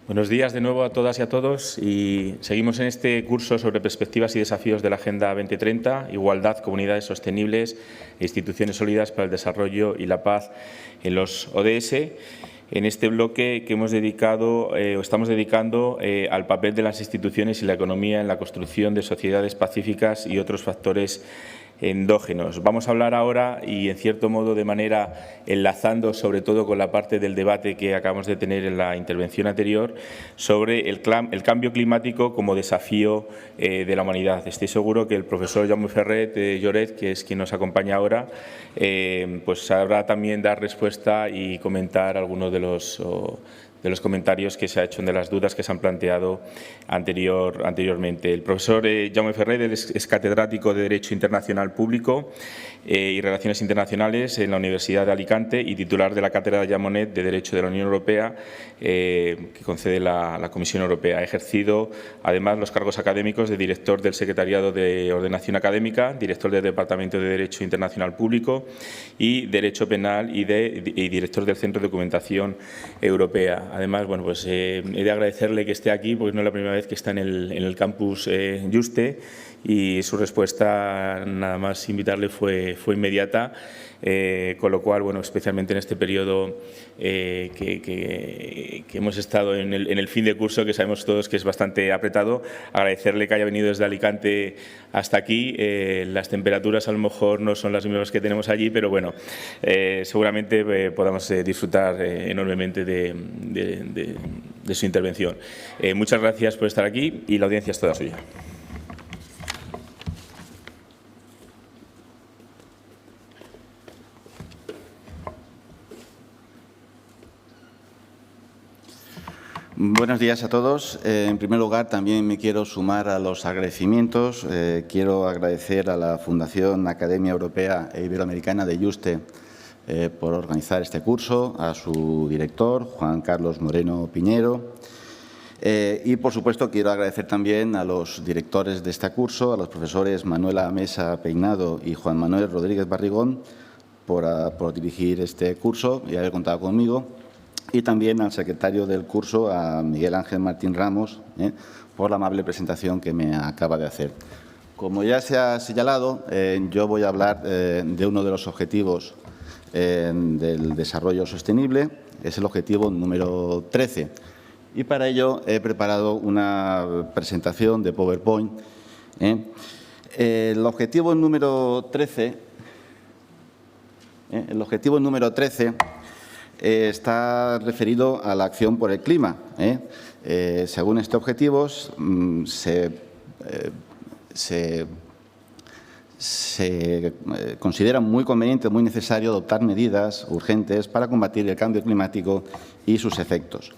Buenos días de nuevo a todas y a todos, y seguimos en este curso sobre perspectivas y desafíos de la Agenda 2030, igualdad, comunidades sostenibles e instituciones sólidas para el desarrollo y la paz en los ODS. En este bloque que hemos dedicado o estamos dedicando al papel de las instituciones y la economía en la construcción de sociedades pacíficas y otros factores endógenos. Vamos a hablar ahora, y en cierto modo de manera enlazando sobre todo con la parte del debate que acabamos de tener en la intervención anterior, sobre el cambio climático como desafío de la humanidad. Estoy seguro que el profesor Jaume Ferret Lloret, que es quien nos acompaña ahora, pues sabrá también dar respuesta y comentar algunos de los comentarios que se ha hecho, de las dudas que se han planteado anteriormente. El profesor Jaume Ferret es catedrático de Derecho Internacional Público y Relaciones Internacionales en la Universidad de Alicante y titular de la Cátedra Jean Monnet de Derecho de la Unión Europea que concede la Comisión Europea. Ha ejercido además los cargos académicos de director del Secretariado de Ordenación Académica, director del Departamento de Derecho Internacional Público y Derecho Penal y director del Centro de Documentación Europea. Además, bueno, pues he de agradecerle que esté aquí, porque no es la primera vez que está en el campus Juste, y su respuesta, nada más invitarle, fue inmediata, con lo cual, bueno, especialmente en este periodo que hemos estado en el fin de curso, que sabemos todos que es bastante apretado, agradecerle que haya venido desde Alicante hasta aquí. Las temperaturas a lo mejor no son las mismas que tenemos allí, pero bueno, seguramente podamos disfrutar enormemente de su intervención. Muchas gracias por estar aquí y la audiencia es toda suya. Buenos días a todos. En primer lugar, también me quiero sumar a los agradecimientos. Quiero agradecer a la Fundación Academia Europea e Iberoamericana de Juste por organizar este curso, a su director, Juan Carlos Moreno Piñero. Y, por supuesto, quiero agradecer también a los directores de este curso, a los profesores Manuela Mesa Peinado y Juan Manuel Rodríguez Barrigón, por dirigir este curso y haber contado conmigo. Y también al secretario del curso, a Miguel Ángel Martín Ramos, por la amable presentación que me acaba de hacer. Como ya se ha señalado, yo voy a hablar de uno de los objetivos del desarrollo sostenible, es el objetivo número 13. Y para ello he preparado una presentación de PowerPoint. El objetivo número 13, está referido a la acción por el clima. Según este objetivo, se considera muy conveniente, muy necesario adoptar medidas urgentes para combatir el cambio climático y sus efectos.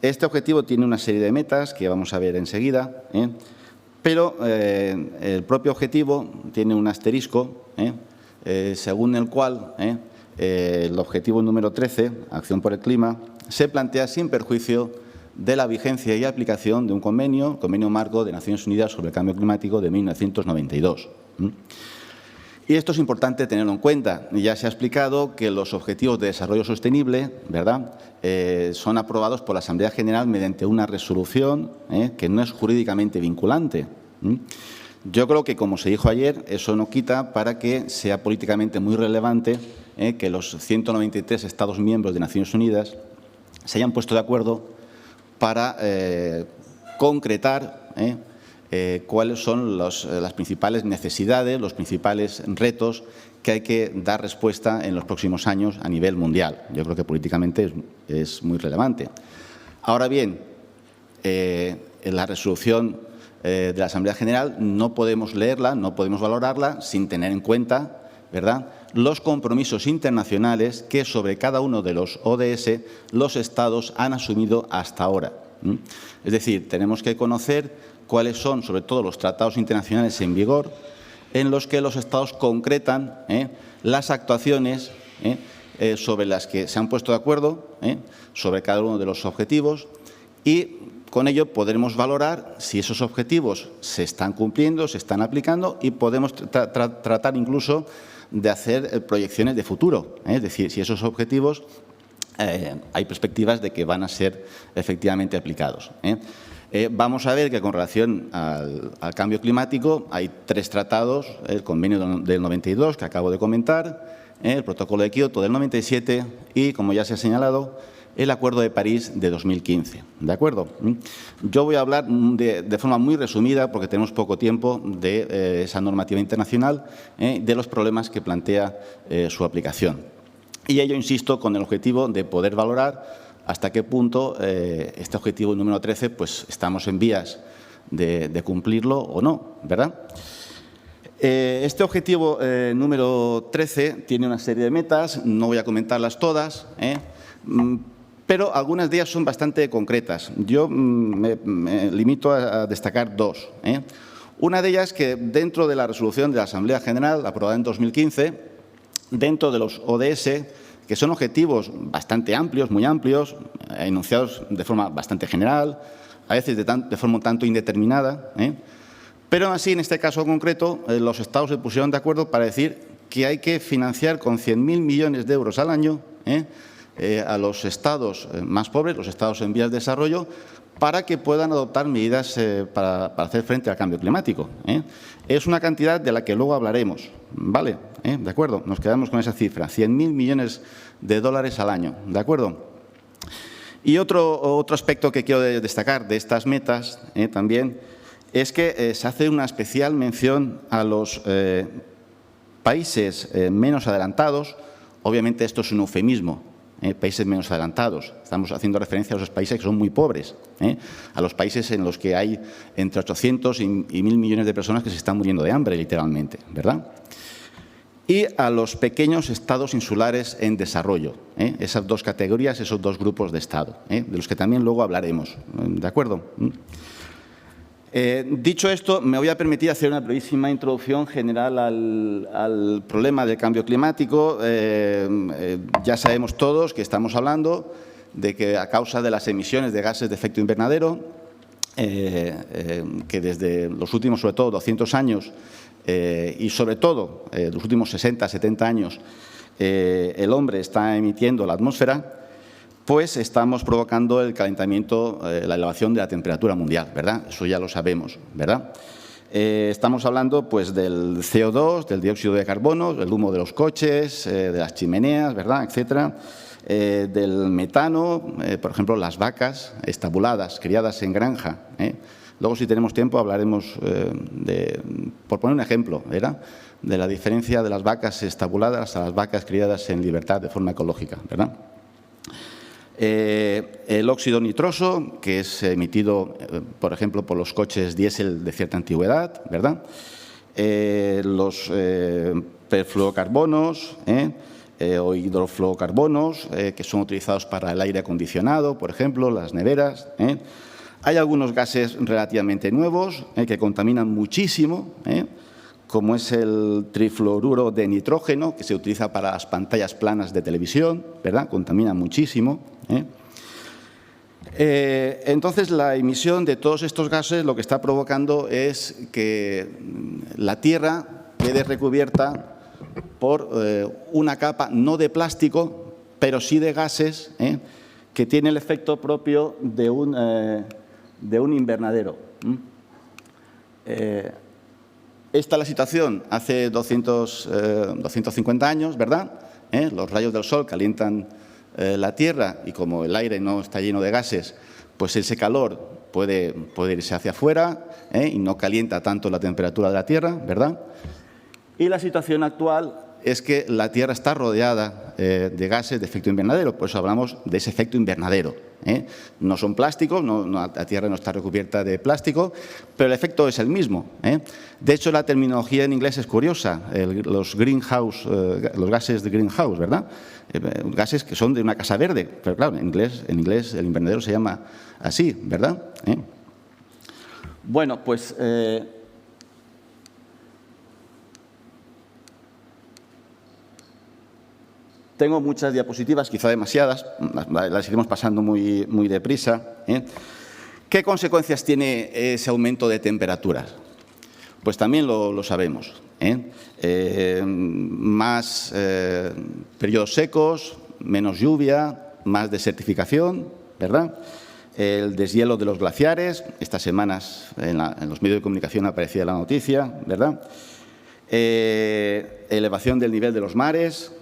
Este objetivo tiene una serie de metas que vamos a ver enseguida, pero el propio objetivo tiene un asterisco, según el cual el objetivo número 13, acción por el clima, se plantea sin perjuicio de la vigencia y aplicación de un convenio, el Convenio Marco de Naciones Unidas sobre el Cambio Climático de 1992. Y esto es importante tenerlo en cuenta. Ya se ha explicado que los Objetivos de Desarrollo Sostenible, ¿verdad?, son aprobados por la Asamblea General mediante una resolución que no es jurídicamente vinculante. Yo creo que, como se dijo ayer, eso no quita para que sea políticamente muy relevante que los 193 Estados miembros de Naciones Unidas se hayan puesto de acuerdo para concretar cuáles son las principales necesidades, los principales retos que hay que dar respuesta en los próximos años a nivel mundial. Yo creo que políticamente es muy relevante. Ahora bien, en la resolución de la Asamblea General no podemos leerla, no podemos valorarla sin tener en cuenta, ¿verdad?, los compromisos internacionales que sobre cada uno de los ODS los Estados han asumido hasta ahora. Es decir, tenemos que conocer cuáles son, sobre todo, los tratados internacionales en vigor en los que los Estados concretan las actuaciones sobre las que se han puesto de acuerdo, sobre cada uno de los objetivos, y con ello podremos valorar si esos objetivos se están cumpliendo, se están aplicando, y podemos tratar incluso de hacer proyecciones de futuro, es decir, si esos objetivos hay perspectivas de que van a ser efectivamente aplicados. Vamos a ver que con relación al cambio climático hay 3 tratados: el convenio del 92 que acabo de comentar, el protocolo de Kioto del 97 y, como ya se ha señalado, el Acuerdo de París de 2015. ¿De acuerdo? Yo voy a hablar de forma muy resumida, porque tenemos poco tiempo, de esa normativa internacional, de los problemas que plantea su aplicación. Y ello, insisto, con el objetivo de poder valorar hasta qué punto este objetivo número 13 pues, estamos en vías de cumplirlo o no, ¿verdad? Este objetivo número 13 tiene una serie de metas, no voy a comentarlas todas, pero algunas de ellas son bastante concretas. Yo me limito a destacar 2. Una de ellas, que dentro de la resolución de la Asamblea General, aprobada en 2015, dentro de los ODS, que son objetivos bastante amplios, muy amplios, enunciados de forma bastante general, a veces de forma un tanto indeterminada, pero así, en este caso concreto, los Estados se pusieron de acuerdo para decir que hay que financiar con 100.000 millones de euros al año a los Estados más pobres, los Estados en vías de desarrollo, para que puedan adoptar medidas para hacer frente al cambio climático. Es una cantidad de la que luego hablaremos, ¿vale? ¿De acuerdo? Nos quedamos con esa cifra, 100.000 millones de dólares al año, ¿de acuerdo? Y otro aspecto que quiero destacar de estas metas también es que se hace una especial mención a los países menos adelantados. Obviamente esto es un eufemismo, países menos adelantados. Estamos haciendo referencia a esos países que son muy pobres, a los países en los que hay entre 800 y 1.000 millones de personas que se están muriendo de hambre, literalmente, ¿verdad? Y a los pequeños estados insulares en desarrollo, esas 2 categorías, esos 2 grupos de estado, de los que también luego hablaremos, ¿de acuerdo? Dicho esto, me voy a permitir hacer una brevísima introducción general al problema del cambio climático. Ya sabemos todos que estamos hablando de que, a causa de las emisiones de gases de efecto invernadero, que desde los últimos, sobre todo, 200 años y, sobre todo, los últimos 60, 70 años, el hombre está emitiendo a la atmósfera, pues estamos provocando el calentamiento, la elevación de la temperatura mundial, ¿verdad? Eso ya lo sabemos, ¿verdad? Estamos hablando pues, del CO2, del dióxido de carbono, del humo de los coches, de las chimeneas, ¿verdad?, etcétera, del metano, por ejemplo, las vacas estabuladas, criadas en granja. Luego, si tenemos tiempo, hablaremos, por poner un ejemplo, ¿verdad?, de la diferencia de las vacas estabuladas a las vacas criadas en libertad de forma ecológica, ¿verdad? El óxido nitroso, que es emitido, por ejemplo, por los coches diésel de cierta antigüedad, ¿verdad? Los perfluorocarbonos o hidrofluorocarbonos, que son utilizados para el aire acondicionado, por ejemplo, las neveras. Hay algunos gases relativamente nuevos que contaminan muchísimo, como es el trifluoruro de nitrógeno, que se utiliza para las pantallas planas de televisión, ¿verdad? Contamina muchísimo. Entonces, la emisión de todos estos gases lo que está provocando es que la Tierra quede recubierta por una capa no de plástico, pero sí de gases, que tiene el efecto propio de un invernadero. Esta es la situación hace 250 años, ¿verdad? Los rayos del sol calientan la Tierra y, como el aire no está lleno de gases, pues ese calor puede irse hacia afuera y no calienta tanto la temperatura de la Tierra, ¿verdad? Y la situación actual es que la Tierra está rodeada de gases de efecto invernadero, por eso hablamos de ese efecto invernadero. No son plásticos, la Tierra no está recubierta de plástico, pero el efecto es el mismo. De hecho, la terminología en inglés es curiosa, los gases de greenhouse, ¿verdad? Gases que son de una casa verde, pero claro, en inglés el invernadero se llama así, ¿verdad? Bueno, pues tengo muchas diapositivas, quizá demasiadas, las iremos pasando muy deprisa. ¿Qué consecuencias tiene ese aumento de temperaturas? Pues también lo sabemos. Más periodos secos, menos lluvia, más desertificación, ¿verdad? El deshielo de los glaciares. Estas semanas en los medios de comunicación aparecía la noticia, ¿verdad? Elevación del nivel de los mares,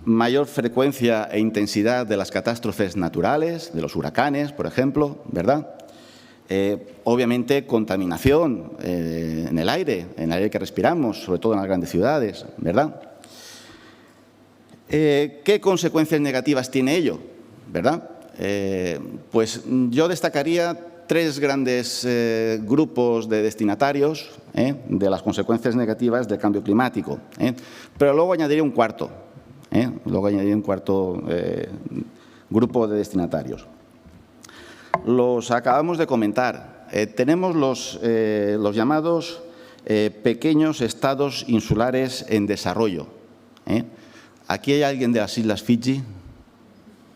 mayor frecuencia e intensidad de las catástrofes naturales, de los huracanes, por ejemplo, ¿verdad? Obviamente, contaminación en el aire que respiramos, sobre todo en las grandes ciudades, ¿verdad? ¿Qué consecuencias negativas tiene ello, verdad? Pues yo destacaría tres grandes grupos de destinatarios de las consecuencias negativas del cambio climático, pero luego añadiría un cuarto, grupo de destinatarios. Los acabamos de comentar. Tenemos los llamados pequeños estados insulares en desarrollo. ¿Aquí hay alguien de las Islas Fiji?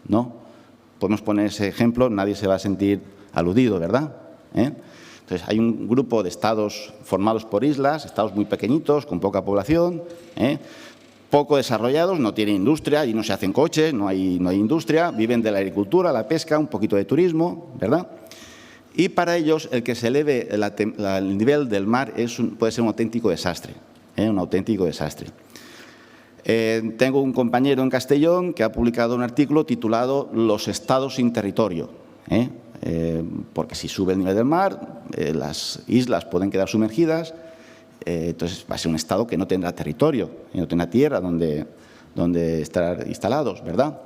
¿No? Podemos poner ese ejemplo, nadie se va a sentir aludido, ¿verdad? Entonces, hay un grupo de estados formados por islas, estados muy pequeñitos, con poca población, poco desarrollados, no tienen industria, y no se hacen coches, no hay industria, viven de la agricultura, la pesca, un poquito de turismo, ¿verdad? Y para ellos, el que se eleve el nivel del mar puede ser un auténtico desastre, un auténtico desastre. Tengo un compañero en Castellón que ha publicado un artículo titulado «Los estados sin territorio», porque si sube el nivel del mar, las islas pueden quedar sumergidas, entonces va a ser un estado que no tendrá territorio, no tendrá tierra donde estar instalados, ¿verdad?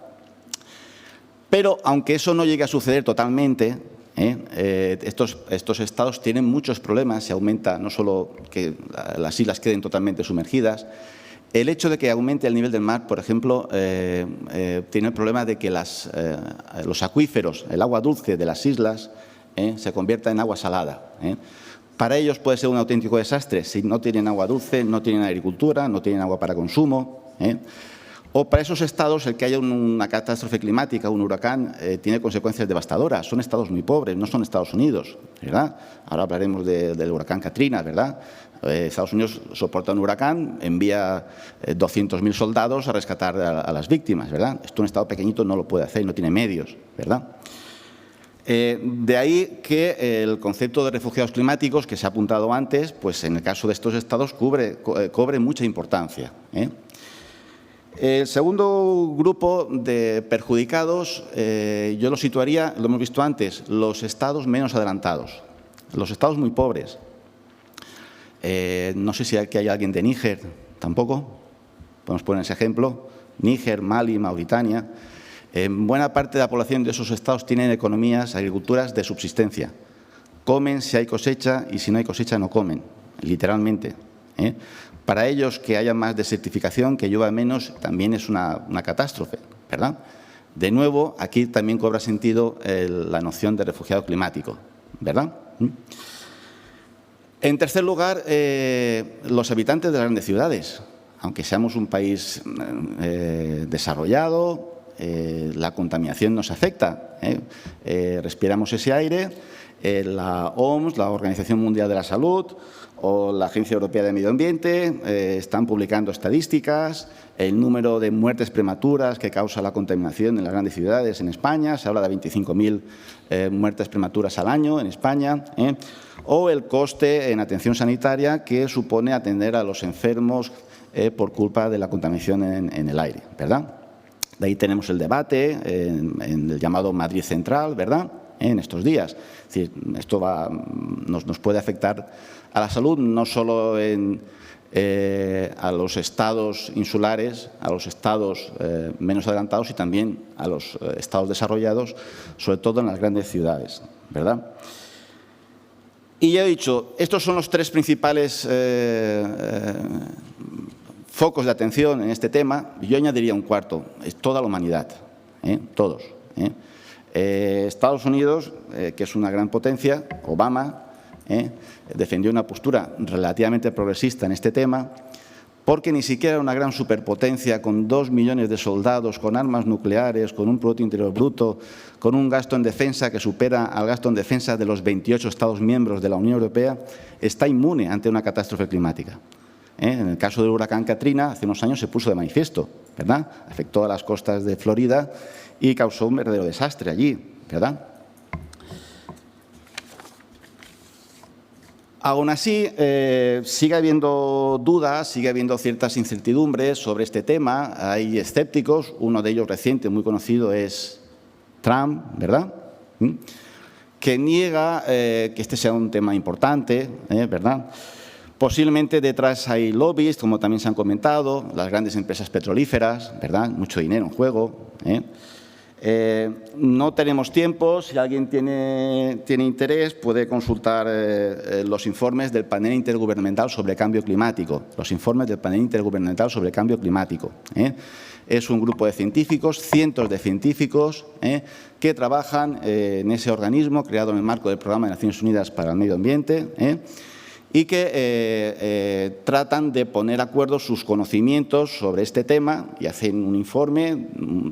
Pero, aunque eso no llegue a suceder totalmente, estos estados tienen muchos problemas. Se aumenta no solo que las islas queden totalmente sumergidas. El hecho de que aumente el nivel del mar, por ejemplo, tiene el problema de que los acuíferos, el agua dulce de las islas, se convierta en agua salada. Para ellos puede ser un auténtico desastre si no tienen agua dulce, no tienen agricultura, no tienen agua para consumo. O para esos estados, el que haya una catástrofe climática, un huracán, tiene consecuencias devastadoras. Son estados muy pobres, no son Estados Unidos, ¿verdad? Ahora hablaremos del huracán Katrina, ¿verdad? Estados Unidos soporta un huracán, envía 200.000 soldados a rescatar a las víctimas, ¿verdad? Esto un estado pequeñito no lo puede hacer, no tiene medios, ¿verdad? De ahí que el concepto de refugiados climáticos, que se ha apuntado antes, pues en el caso de estos estados cobre mucha importancia. El segundo grupo de perjudicados, yo lo situaría, lo hemos visto antes, los estados menos adelantados, los estados muy pobres. No sé si aquí hay alguien de Níger, tampoco. Podemos poner ese ejemplo. Níger, Mali, Mauritania. Buena parte de la población de esos estados tienen economías, agriculturas de subsistencia. Comen si hay cosecha y si no hay cosecha no comen, literalmente. Para ellos, que haya más desertificación, que llueva menos, también es una catástrofe, ¿verdad? De nuevo, aquí también cobra sentido la noción de refugiado climático, ¿verdad? En tercer lugar, los habitantes de las grandes ciudades. Aunque seamos un país desarrollado, la contaminación nos afecta. Respiramos ese aire. La OMS, la Organización Mundial de la Salud, o la Agencia Europea de Medio Ambiente están publicando estadísticas, el número de muertes prematuras que causa la contaminación en las grandes ciudades en España. Se habla de 25.000 muertes prematuras al año en España. O el coste en atención sanitaria que supone atender a los enfermos por culpa de la contaminación en el aire, ¿verdad? De ahí tenemos el debate en el llamado Madrid Central, ¿verdad?, en estos días. Es decir, esto nos puede afectar a la salud, no solo a los estados insulares, a los estados menos adelantados, y también a los estados desarrollados, sobre todo en las grandes ciudades, ¿verdad? Y ya he dicho, estos son los tres principales focos de atención en este tema. Yo añadiría un cuarto, es toda la humanidad, todos. Estados Unidos, que es una gran potencia, Obama, defendió una postura relativamente progresista en este tema, porque ni siquiera era una gran superpotencia con 2 millones de soldados, con armas nucleares, con un Producto Interior Bruto, con un gasto en defensa que supera al gasto en defensa de los 28 Estados miembros de la Unión Europea, está inmune ante una catástrofe climática. En el caso del huracán Katrina, hace unos años se puso de manifiesto. ¿verdad? Afectó a las costas de Florida y causó un verdadero desastre allí, ¿verdad? Aún así, sigue habiendo dudas, sigue habiendo ciertas incertidumbres sobre este tema. Hay escépticos, uno de ellos reciente, muy conocido, es Trump, ¿verdad? Que niega que este sea un tema importante, ¿verdad? Posiblemente detrás hay lobbies, como también se han comentado, las grandes empresas petrolíferas, ¿verdad? Mucho dinero en juego. No tenemos tiempo. Si alguien tiene interés, puede consultar los informes del Panel Intergubernamental sobre Cambio Climático. Los informes del Panel Intergubernamental sobre Cambio Climático. Es un grupo de científicos, cientos de científicos, que trabajan en ese organismo creado en el marco del Programa de Naciones Unidas para el Medio Ambiente, y que tratan de poner de acuerdo sus conocimientos sobre este tema y hacen un informe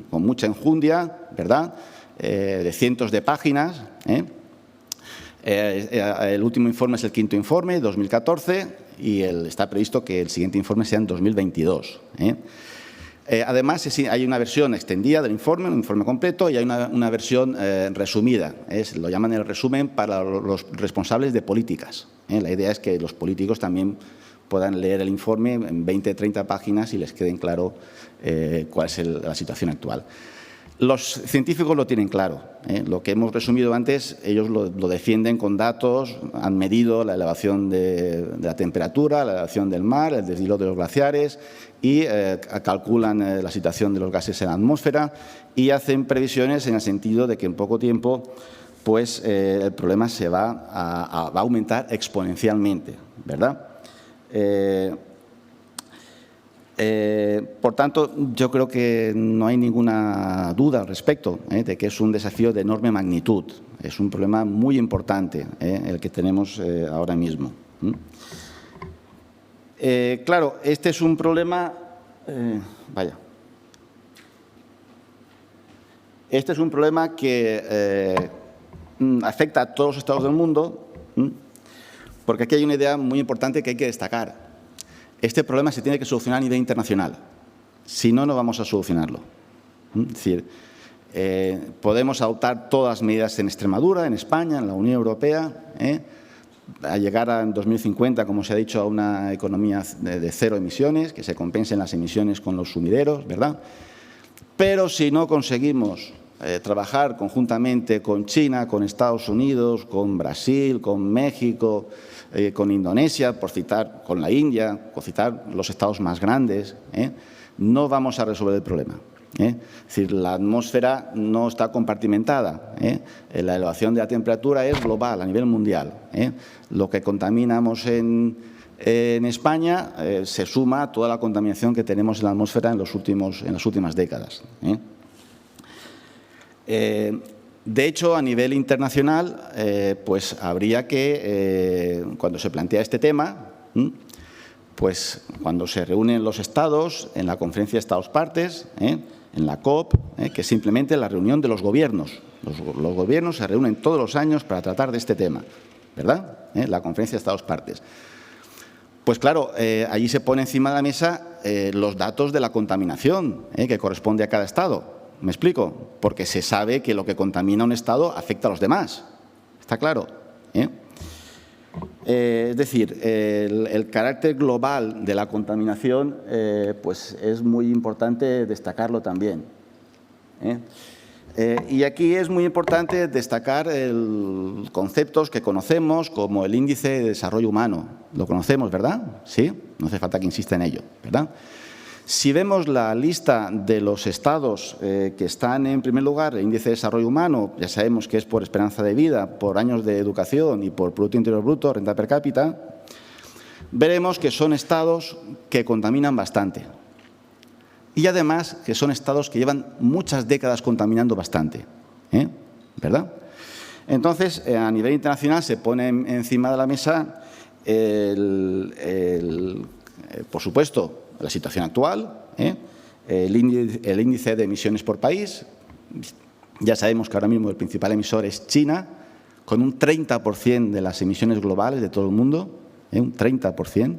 con mucha enjundia, ¿verdad?, de cientos de páginas. El último informe es el quinto informe, 2014, y está previsto que el siguiente informe sea en 2022. Además, hay una versión extendida del informe, un informe completo, y hay una versión resumida. Lo llaman el resumen para los responsables de políticas. La idea es que los políticos también puedan leer el informe en 20, 30 páginas y les queden claro cuál es la situación actual. Los científicos lo tienen claro. Lo que hemos resumido antes, ellos lo defienden con datos, han medido la elevación de la temperatura, la elevación del mar, el deshielo de los glaciares y calculan la situación de los gases en la atmósfera y hacen previsiones en el sentido de que en poco tiempo pues, el problema se va a aumentar exponencialmente, ¿verdad? Por tanto, yo creo que no hay ninguna duda al respecto de que es un desafío de enorme magnitud. Es un problema muy importante el que tenemos ahora mismo. Claro, este es un problema… Este es un problema que afecta a todos los estados del mundo, porque aquí hay una idea muy importante que hay que destacar. Este problema se tiene que solucionar a nivel internacional. Si no, no vamos a solucionarlo. Es decir, podemos adoptar todas las medidas en Extremadura, en España, en la Unión Europea, a llegar en 2050, como se ha dicho, a una economía de cero emisiones, que se compensen las emisiones con los sumideros, ¿verdad? Pero si no conseguimos trabajar conjuntamente con China, con Estados Unidos, con Brasil, con México, con Indonesia, por citar, con la India, por citar los estados más grandes, no vamos a resolver el problema. Es decir, la atmósfera no está compartimentada. La elevación de la temperatura es global, a nivel mundial. Lo que contaminamos en España se suma a toda la contaminación que tenemos en la atmósfera en las últimas décadas. De hecho, a nivel internacional, pues habría que, cuando se plantea este tema, pues cuando se reúnen los estados en la conferencia de Estados-Partes, en la COP, que es simplemente la reunión de los gobiernos. Los gobiernos se reúnen todos los años para tratar de este tema, ¿verdad? La conferencia de Estados-Partes. Pues claro, allí se pone encima de la mesa los datos de la contaminación que corresponde a cada estado. ¿Me explico? Porque se sabe que lo que contamina un estado afecta a los demás. ¿Está claro? Es decir, el carácter global de la contaminación pues es muy importante destacarlo también. Y aquí es muy importante destacar conceptos que conocemos como el índice de desarrollo humano. Lo conocemos, ¿verdad? Sí, no hace falta que insista en ello, ¿verdad? Si vemos la lista de los estados que están en primer lugar, el índice de desarrollo humano, ya sabemos que es por esperanza de vida, por años de educación y por Producto Interior Bruto, renta per cápita, veremos que son estados que contaminan bastante. Y además que son estados que llevan muchas décadas contaminando bastante, ¿verdad? Entonces, a nivel internacional se pone encima de la mesa, por supuesto, la situación actual, el índice de emisiones por país. Ya sabemos que ahora mismo el principal emisor es China, con un 30% de las emisiones globales de todo el mundo, un 30%.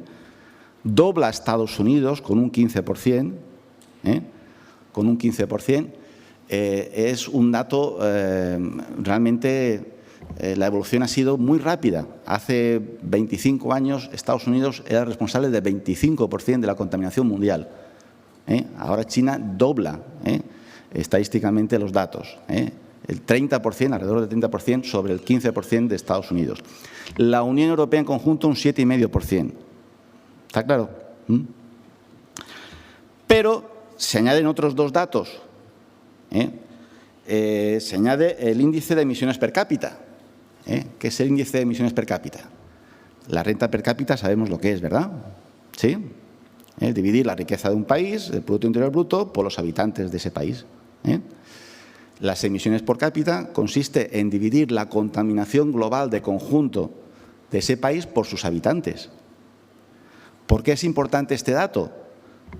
Dobla a Estados Unidos con un 15%. con un 15%, es un dato realmente. La evolución ha sido muy rápida. Hace 25 años Estados Unidos era responsable del 25% de la contaminación mundial. Ahora China dobla estadísticamente los datos. El 30%, alrededor del 30% sobre el 15% de Estados Unidos. La Unión Europea en conjunto un 7,5%. ¿Está claro? Pero se añaden otros dos datos. Se añade el índice de emisiones per cápita. ¿Qué es el índice de emisiones per cápita? La renta per cápita sabemos lo que es, ¿verdad? ¿Sí? Dividir la riqueza de un país, el Producto Interior Bruto, por los habitantes de ese país. Las emisiones por cápita consiste en dividir la contaminación global de conjunto de ese país por sus habitantes. ¿Por qué es importante este dato?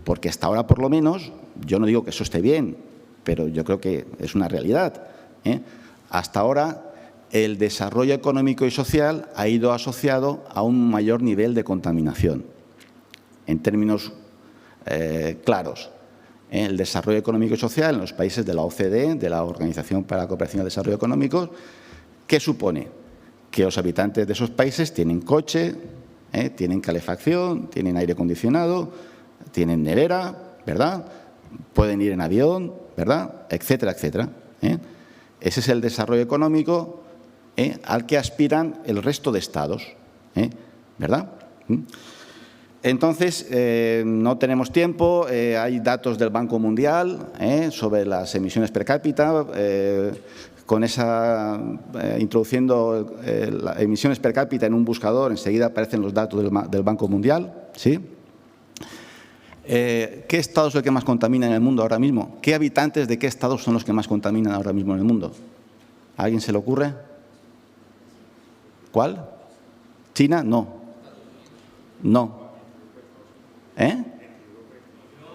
Porque hasta ahora, por lo menos, yo no digo que eso esté bien, pero yo creo que es una realidad. Hasta ahora, el desarrollo económico y social ha ido asociado a un mayor nivel de contaminación. En términos claros, el desarrollo económico y social en los países de la OCDE, de la Organización para la Cooperación y el Desarrollo Económico, ¿qué supone? Que los habitantes de esos países tienen coche, tienen calefacción, tienen aire acondicionado, tienen nevera, ¿verdad? Pueden ir en avión, ¿verdad? Etcétera, etcétera. Ese es el desarrollo económico al que aspiran el resto de estados, ¿verdad? Entonces, no tenemos tiempo, hay datos del Banco Mundial sobre las emisiones per cápita, introduciendo las emisiones per cápita en un buscador, enseguida aparecen los datos del Banco Mundial, ¿sí? ¿Qué estado es el que más contamina en el mundo ahora mismo? ¿Qué habitantes de qué estados son los que más contaminan ahora mismo en el mundo? ¿A alguien se le ocurre? ¿Cuál? ¿China? No. No.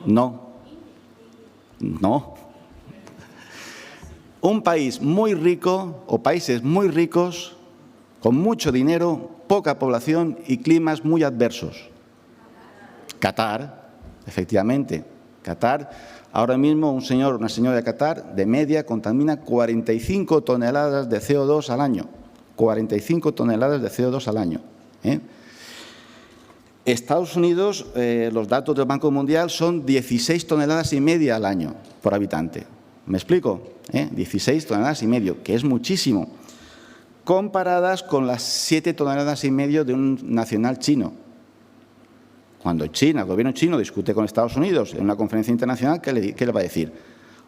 No. No. Un país muy rico o países muy ricos, con mucho dinero, poca población y climas muy adversos. Qatar, efectivamente. Qatar, ahora mismo un señor o una señora de Qatar, de media, contamina 45 toneladas de CO2 al año. 45 toneladas de CO2 al año. Estados Unidos, los datos del Banco Mundial son 16 toneladas y media al año por habitante. ¿Me explico? 16 toneladas y medio, que es muchísimo, comparadas con las 7 toneladas y medio de un nacional chino. Cuando China, el gobierno chino, discute con Estados Unidos en una conferencia internacional, ¿qué le va a decir?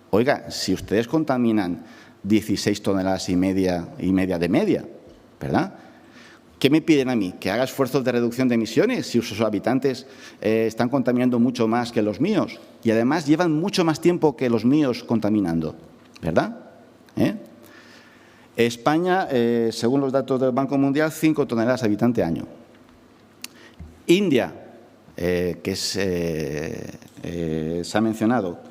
Oiga, si ustedes contaminan 16 toneladas y media de media, ¿verdad? ¿Qué me piden a mí? ¿Que haga esfuerzos de reducción de emisiones si sus habitantes están contaminando mucho más que los míos? Y además llevan mucho más tiempo que los míos contaminando, ¿verdad? España, según los datos del Banco Mundial, 5 toneladas habitante año. India, que se ha mencionado,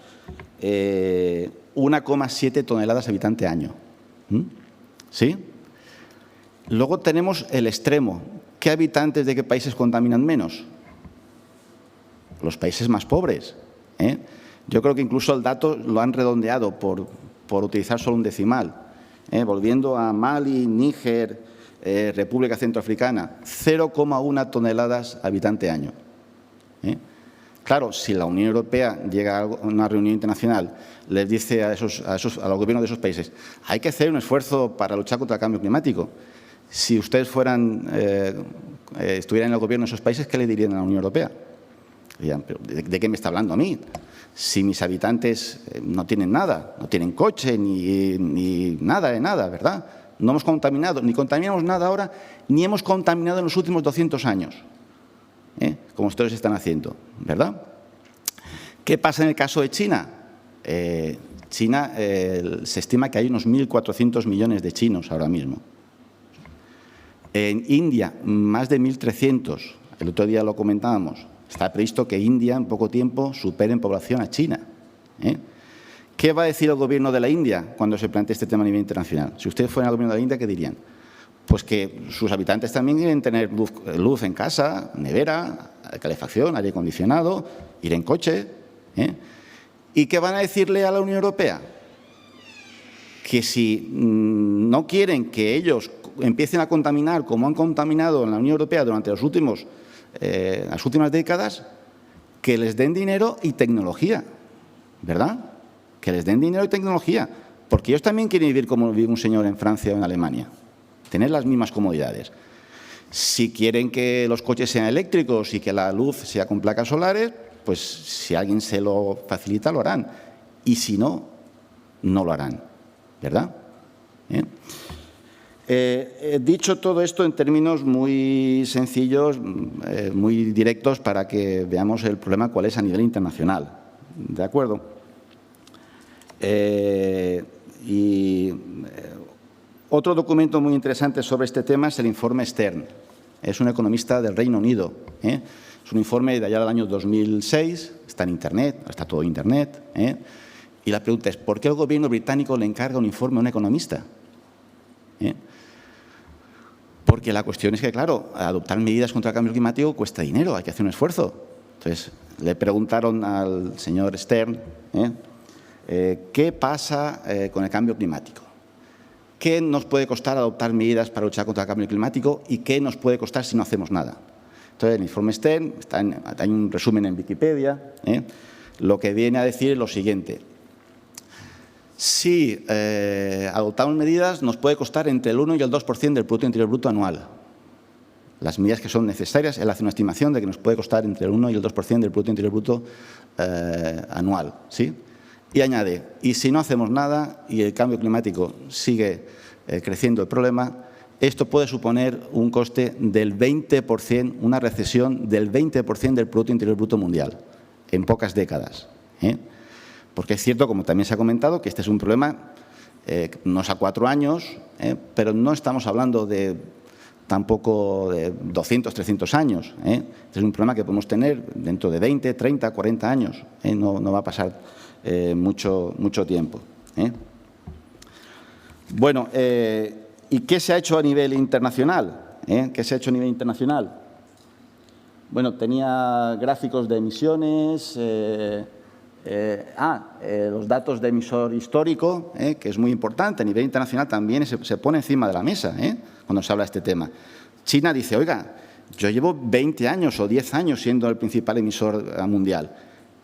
1,7 toneladas habitante año. ¿Sí? Luego tenemos el extremo. ¿Qué habitantes de qué países contaminan menos? Los países más pobres. Yo creo que incluso el dato lo han redondeado por utilizar solo un decimal. Volviendo a Mali, Níger, República Centroafricana, 0,1 toneladas habitante año. Claro, si la Unión Europea llega a una reunión internacional, les dice a los gobiernos de esos países, hay que hacer un esfuerzo para luchar contra el cambio climático. Si ustedes estuvieran en el gobierno de esos países, ¿qué le dirían a la Unión Europea? Dirían, ¿pero de qué me está hablando a mí? Si mis habitantes no tienen nada, no tienen coche ni nada de nada, ¿verdad? No hemos contaminado, ni contaminamos nada ahora, ni hemos contaminado en los últimos 200 años, como ustedes están haciendo, ¿verdad? ¿Qué pasa en el caso de China? China, se estima que hay unos 1.400 millones de chinos ahora mismo. En India, más de 1.300. El otro día lo comentábamos. Está previsto que India, en poco tiempo, supere en población a China. ¿Qué va a decir el gobierno de la India cuando se plantee este tema a nivel internacional? Si ustedes fueran al gobierno de la India, ¿qué dirían? Pues que sus habitantes también quieren tener luz en casa, nevera, calefacción, aire acondicionado, ir en coche. ¿Y qué van a decirle a la Unión Europea? Que si no quieren que ellos empiecen a contaminar como han contaminado en la Unión Europea durante las últimas décadas, que les den dinero y tecnología, ¿verdad? Que les den dinero y tecnología, porque ellos también quieren vivir como vive un señor en Francia o en Alemania, tener las mismas comodidades. Si quieren que los coches sean eléctricos y que la luz sea con placas solares, pues si alguien se lo facilita, lo harán. Y si no, no lo harán, ¿verdad? Dicho todo esto en términos muy sencillos, muy directos, para que veamos el problema cuál es a nivel internacional. ¿De acuerdo? Otro documento muy interesante sobre este tema es el informe Stern. Es un economista del Reino Unido. Es un informe de allá del año 2006, está en Internet, está todo en Internet. Y la pregunta es, ¿por qué el gobierno británico le encarga un informe a un economista? Porque la cuestión es que, claro, adoptar medidas contra el cambio climático cuesta dinero, hay que hacer un esfuerzo. Entonces, le preguntaron al señor Stern, ¿qué pasa con el cambio climático? ¿Qué nos puede costar adoptar medidas para luchar contra el cambio climático y qué nos puede costar si no hacemos nada? Entonces, el informe Stern, hay un resumen en Wikipedia, lo que viene a decir es lo siguiente. Si adoptamos medidas, nos puede costar entre el 1 y el 2% del Producto Interior Bruto anual. Las medidas que son necesarias, él hace una estimación de que nos puede costar entre el 1 y el 2% del Producto Interior Bruto anual, ¿sí? Y añade, y si no hacemos nada y el cambio climático sigue creciendo el problema, esto puede suponer un coste del 20%, una recesión del 20% del Producto Interior Bruto mundial en pocas décadas. Porque es cierto, como también se ha comentado, que este es un problema, no es a 4 años, pero no estamos hablando tampoco de 200, 300 años. Este es un problema que podemos tener dentro de 20, 30, 40 años. No va a pasar mucho tiempo. Bueno, ¿y qué se ha hecho a nivel internacional? ¿Qué se ha hecho a nivel internacional? Bueno, tenía gráficos de emisiones, los datos de emisor histórico, que es muy importante. A nivel internacional también se pone encima de la mesa cuando se habla de este tema. China dice, oiga, yo llevo 20 años o 10 años siendo el principal emisor mundial,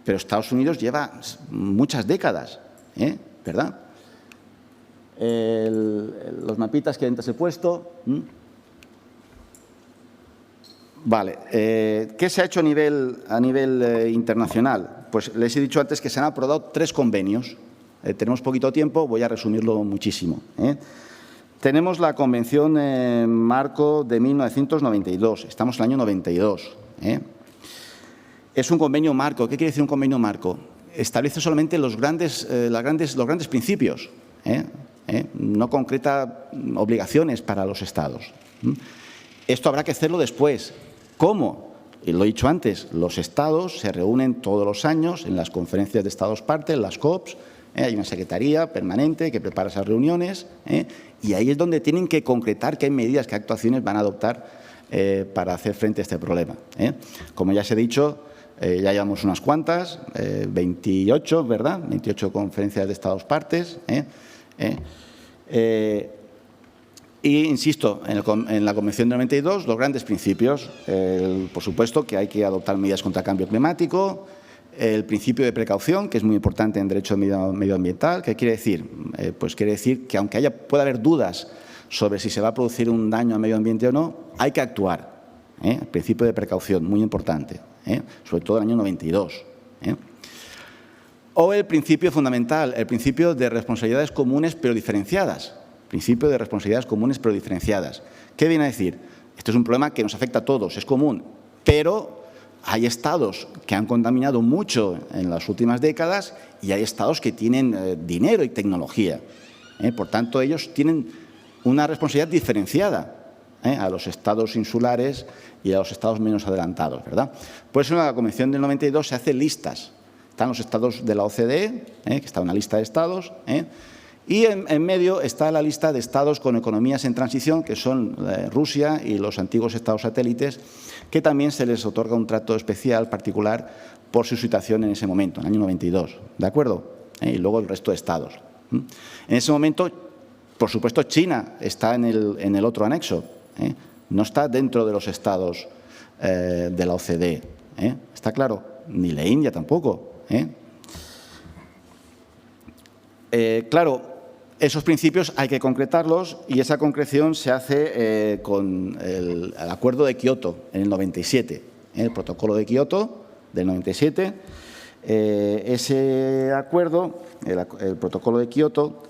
pero Estados Unidos lleva muchas décadas, ¿verdad? Los mapitas que antes he puesto. Vale. ¿Qué se ha hecho a nivel internacional? Pues les he dicho antes que se han aprobado 3 convenios. Tenemos poquito tiempo, voy a resumirlo muchísimo. Tenemos la Convención Marco de 1992. Estamos en el año 92. Es un convenio marco. ¿Qué quiere decir un convenio marco? Establece solamente los grandes principios. No concreta obligaciones para los Estados. Esto habrá que hacerlo después. ¿Cómo? Lo he dicho antes, los Estados se reúnen todos los años en las conferencias de Estados partes, en las COPs, hay una secretaría permanente que prepara esas reuniones, y ahí es donde tienen que concretar qué medidas, qué actuaciones van a adoptar para hacer frente a este problema. Como ya os he dicho, ya llevamos unas cuantas, 28, ¿verdad? 28 conferencias de Estados partes. Y, insisto, en la Convención de 92, los grandes principios. Por supuesto que hay que adoptar medidas contra el cambio climático, el principio de precaución, que es muy importante en derecho medioambiental. ¿Qué quiere decir? Pues quiere decir que aunque pueda haber dudas sobre si se va a producir un daño al medio ambiente o no, hay que actuar. El principio de precaución, muy importante, sobre todo en el año 92. O el principio fundamental, el principio de responsabilidades comunes pero diferenciadas. Principio de responsabilidades comunes pero diferenciadas. ¿Qué viene a decir? Esto es un problema que nos afecta a todos, es común, pero hay estados que han contaminado mucho en las últimas décadas y hay estados que tienen dinero y tecnología. Por tanto, ellos tienen una responsabilidad diferenciada a los estados insulares y a los estados menos adelantados, ¿verdad? Por eso en la Convención del 92 se hacen listas. Están los estados de la OCDE, que está una lista de estados, Y en medio está la lista de estados con economías en transición, que son Rusia y los antiguos estados satélites, que también se les otorga un trato especial, particular, por su situación en ese momento, en el año 92. ¿De acuerdo? Y luego el resto de estados. En ese momento, por supuesto, China está en el otro anexo. No está dentro de los estados de la OCDE. ¿Está claro? Ni la India tampoco. Claro, esos principios hay que concretarlos y esa concreción se hace con el Acuerdo de Kioto en el 97, el Protocolo de Kioto del 97. Ese acuerdo, el Protocolo de Kioto,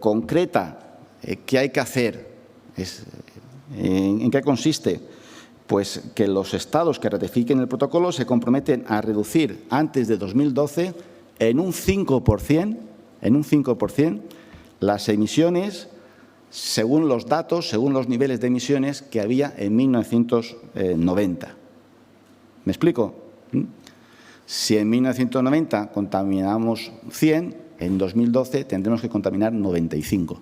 concreta qué hay que hacer, en qué consiste. Pues que los estados que ratifiquen el protocolo se comprometen a reducir antes de 2012 en un 5%, las emisiones según los datos, según los niveles de emisiones que había en 1990. ¿Me explico? Si en 1990 contaminamos 100, en 2012 tendremos que contaminar 95.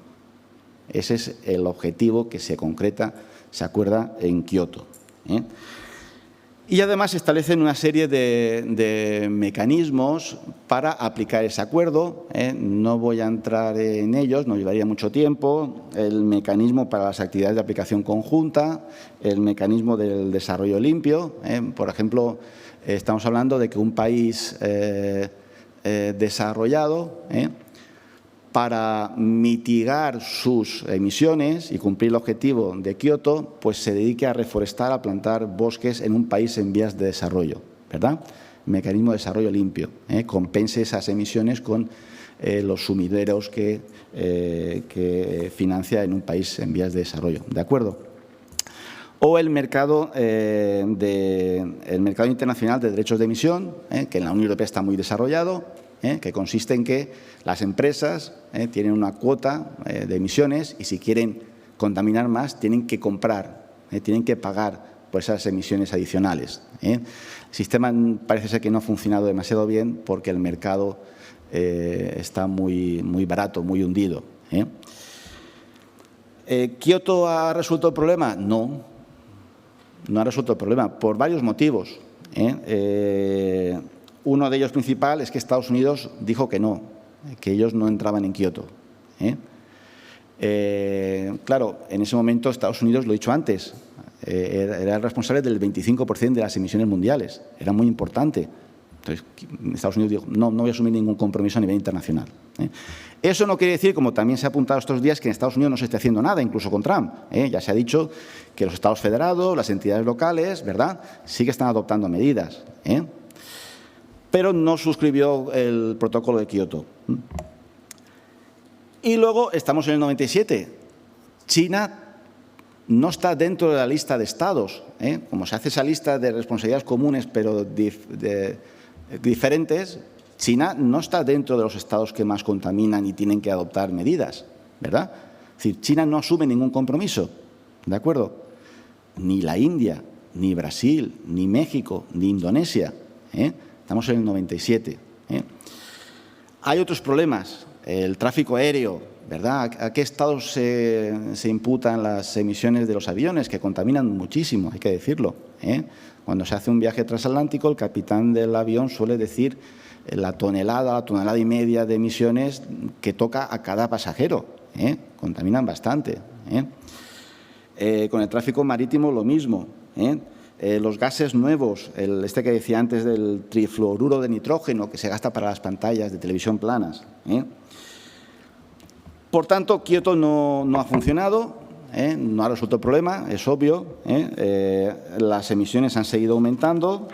Ese es el objetivo que se concreta, se acuerda en Kioto. Y además establecen una serie de mecanismos para aplicar ese acuerdo. No voy a entrar en ellos, no llevaría mucho tiempo. El mecanismo para las actividades de aplicación conjunta, el mecanismo del desarrollo limpio. Por ejemplo, estamos hablando de que un país desarrollado, para mitigar sus emisiones y cumplir el objetivo de Kioto, pues se dedique a reforestar, a plantar bosques en un país en vías de desarrollo, ¿verdad? Mecanismo de desarrollo limpio, compense esas emisiones con los sumideros que financia en un país en vías de desarrollo, ¿de acuerdo? O el mercado internacional de derechos de emisión, que en la Unión Europea está muy desarrollado, que consiste en que las empresas tienen una cuota de emisiones y si quieren contaminar más tienen que comprar, tienen que pagar por esas emisiones adicionales. El sistema parece ser que no ha funcionado demasiado bien porque el mercado está muy barato, muy hundido. ¿Kioto ha resuelto el problema? No, no ha resuelto el problema por varios motivos. Uno de ellos principal es que Estados Unidos dijo que no, que ellos no entraban en Kioto. Claro, en ese momento Estados Unidos, lo he dicho antes, era el responsable del 25% de las emisiones mundiales. Era muy importante. Entonces, Estados Unidos dijo, no voy a asumir ningún compromiso a nivel internacional. Eso no quiere decir, como también se ha apuntado estos días, que en Estados Unidos no se esté haciendo nada, incluso con Trump. Ya se ha dicho que los Estados federados, las entidades locales, ¿verdad?, sí que están adoptando medidas. Pero no suscribió el protocolo de Kioto. Y luego estamos en el 97. China no está dentro de la lista de estados. Como se hace esa lista de responsabilidades comunes, pero diferentes, China no está dentro de los estados que más contaminan y tienen que adoptar medidas, ¿verdad? Es decir, China no asume ningún compromiso, ¿de acuerdo? Ni la India, ni Brasil, ni México, ni Indonesia. Estamos en el 97. Hay otros problemas. El tráfico aéreo, ¿verdad? ¿A qué estados se imputan las emisiones de los aviones? Que contaminan muchísimo, hay que decirlo. Cuando se hace un viaje transatlántico, el capitán del avión suele decir la tonelada y media de emisiones que toca a cada pasajero. Contaminan bastante. Con el tráfico marítimo lo mismo. Los gases nuevos, este que decía antes del trifluoruro de nitrógeno que se gasta para las pantallas de televisión planas. Por tanto, Kioto no ha funcionado, no ha resuelto el problema, es obvio. Las emisiones han seguido aumentando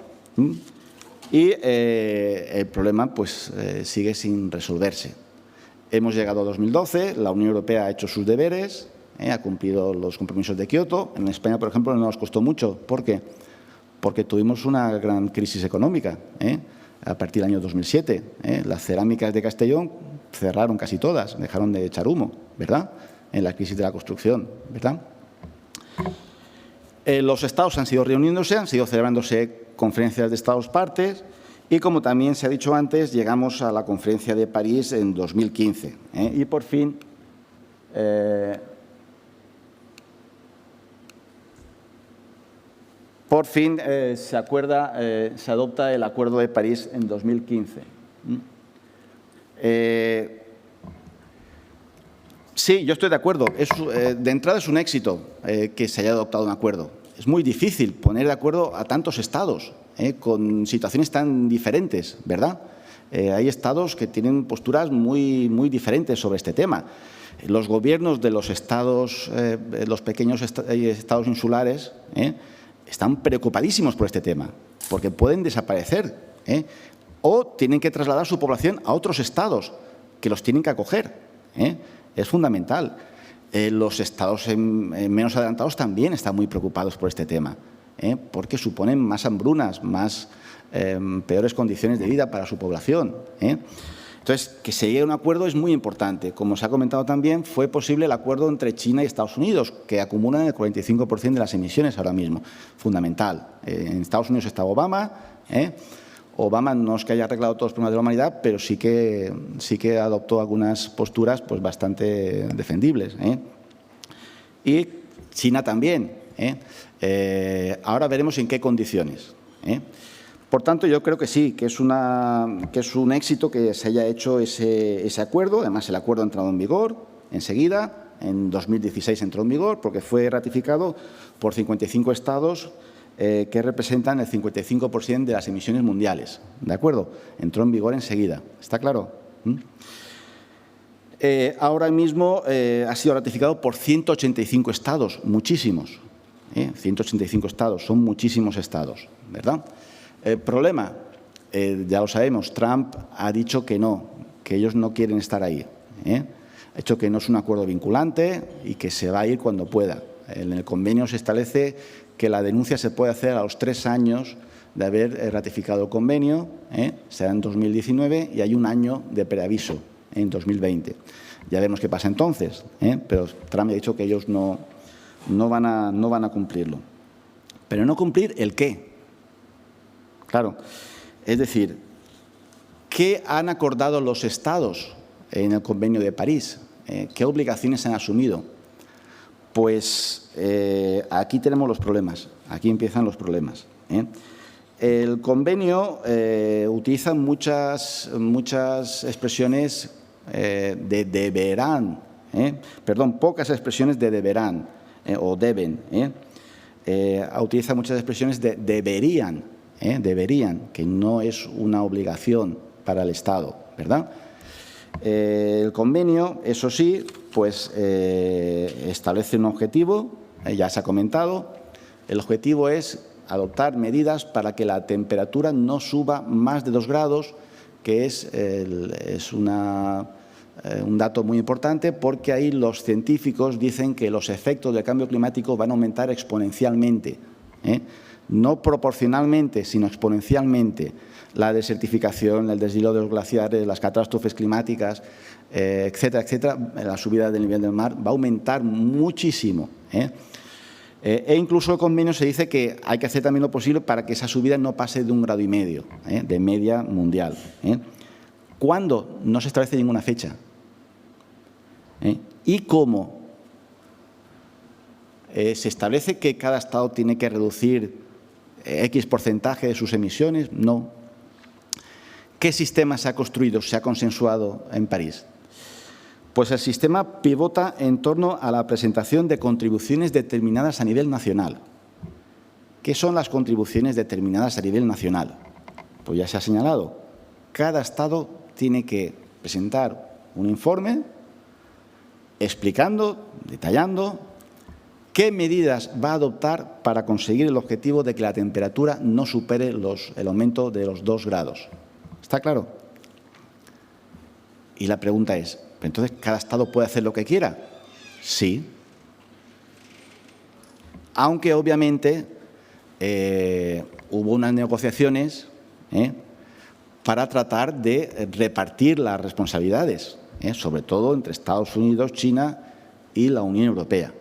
y el problema pues, sigue sin resolverse. Hemos llegado a 2012, la Unión Europea ha hecho sus deberes, ha cumplido los compromisos de Kioto. En España, por ejemplo, no nos costó mucho. ¿Por qué? Porque tuvimos una gran crisis económica a partir del año 2007. Las cerámicas de Castellón cerraron casi todas, dejaron de echar humo, ¿verdad?, en la crisis de la construcción, ¿verdad? Los estados han sido reuniéndose, han sido celebrándose conferencias de estados partes Y como también se ha dicho antes, llegamos a la Conferencia de París en 2015. Y por fin se adopta el Acuerdo de París en 2015. Sí, yo estoy de acuerdo. De entrada es un éxito que se haya adoptado un acuerdo. Es muy difícil poner de acuerdo a tantos estados con situaciones tan diferentes, ¿verdad? Hay estados que tienen posturas muy diferentes sobre este tema. Los gobiernos de los estados, los pequeños estados insulares, están preocupadísimos por este tema, porque pueden desaparecer o tienen que trasladar su población a otros estados que los tienen que acoger. Es fundamental. Los estados menos adelantados también están muy preocupados por este tema, porque suponen más hambrunas, peores condiciones de vida para su población. Entonces, que se llegue a un acuerdo es muy importante. Como se ha comentado también, fue posible el acuerdo entre China y Estados Unidos, que acumulan el 45% de las emisiones ahora mismo. Fundamental. En Estados Unidos está Obama. Obama no es que haya arreglado todos los problemas de la humanidad, pero sí que adoptó algunas posturas pues, bastante defendibles. Y China también. Ahora veremos en qué condiciones. Por tanto, yo creo que sí, que es un éxito que se haya hecho ese acuerdo. Además, el acuerdo ha entrado en vigor enseguida. En 2016 entró en vigor porque fue ratificado por 55 estados que representan el 55% de las emisiones mundiales. ¿De acuerdo? Entró en vigor enseguida. ¿Está claro? Ahora mismo ha sido ratificado por 185 estados, muchísimos. 185 estados, son muchísimos estados, ¿verdad? El problema, ya lo sabemos, Trump ha dicho que no, que ellos no quieren estar ahí. Ha dicho que no es un acuerdo vinculante y que se va a ir cuando pueda. En el convenio se establece que la denuncia se puede hacer a los 3 años de haber ratificado el convenio, será en 2019 y hay un año de preaviso en 2020. Ya vemos qué pasa entonces, pero Trump ha dicho que ellos no van a cumplirlo. Pero no cumplir ¿el qué? Claro, es decir, ¿qué han acordado los estados en el Convenio de París? ¿Qué obligaciones han asumido? Pues aquí tenemos los problemas, aquí empiezan los problemas. El convenio utiliza muchas expresiones de deberán, pocas expresiones de deberán o deben. Utiliza muchas expresiones de deberían, que no es una obligación para el Estado, ¿verdad? El convenio, eso sí, pues establece un objetivo, ya se ha comentado. El objetivo es adoptar medidas para que la temperatura no suba más de 2 grados, que es un dato muy importante, porque ahí los científicos dicen que los efectos del cambio climático van a aumentar exponencialmente, no proporcionalmente, sino exponencialmente. La desertificación, el deshielo de los glaciares, las catástrofes climáticas, etcétera, etcétera, la subida del nivel del mar va a aumentar muchísimo. E incluso el convenio se dice que hay que hacer también lo posible para que esa subida no pase de 1,5 grados de media mundial. ¿Cuándo? No se establece ninguna fecha. ¿Y cómo? ¿Se establece que cada estado tiene que reducir X porcentaje de sus emisiones? No. ¿Qué sistema se ha construido, se ha consensuado en París? Pues el sistema pivota en torno a la presentación de contribuciones determinadas a nivel nacional. ¿Qué son las contribuciones determinadas a nivel nacional? Pues ya se ha señalado. Cada estado tiene que presentar un informe explicando, detallando, qué medidas va a adoptar para conseguir el objetivo de que la temperatura no supere el aumento de los 2 grados. ¿Está claro? Y la pregunta es, ¿entonces cada estado puede hacer lo que quiera? Sí. Aunque obviamente hubo unas negociaciones para tratar de repartir las responsabilidades, sobre todo entre Estados Unidos, China y la Unión Europea.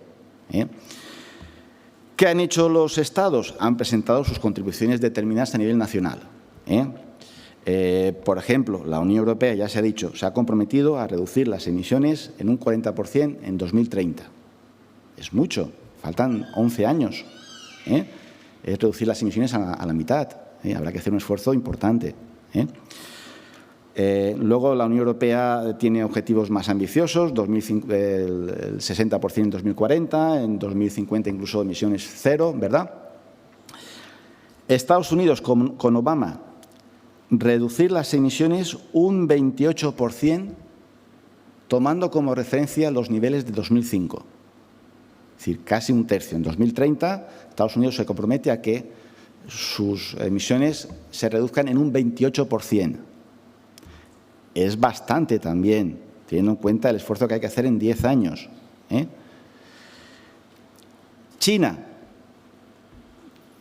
¿Qué han hecho los estados? Han presentado sus contribuciones determinadas a nivel nacional. Por ejemplo, la Unión Europea, ya se ha dicho, se ha comprometido a reducir las emisiones en un 40% en 2030. Es mucho, faltan 11 años. Es reducir las emisiones a la mitad. Habrá que hacer un esfuerzo importante. Luego, la Unión Europea tiene objetivos más ambiciosos, el 60% en 2040, en 2050 incluso emisiones cero, ¿verdad? Estados Unidos, con Obama, reducir las emisiones un 28%, tomando como referencia los niveles de 2005. Es decir, casi un tercio. En 2030, Estados Unidos se compromete a que sus emisiones se reduzcan en un 28%. Es bastante también, teniendo en cuenta el esfuerzo que hay que hacer en 10 años. China.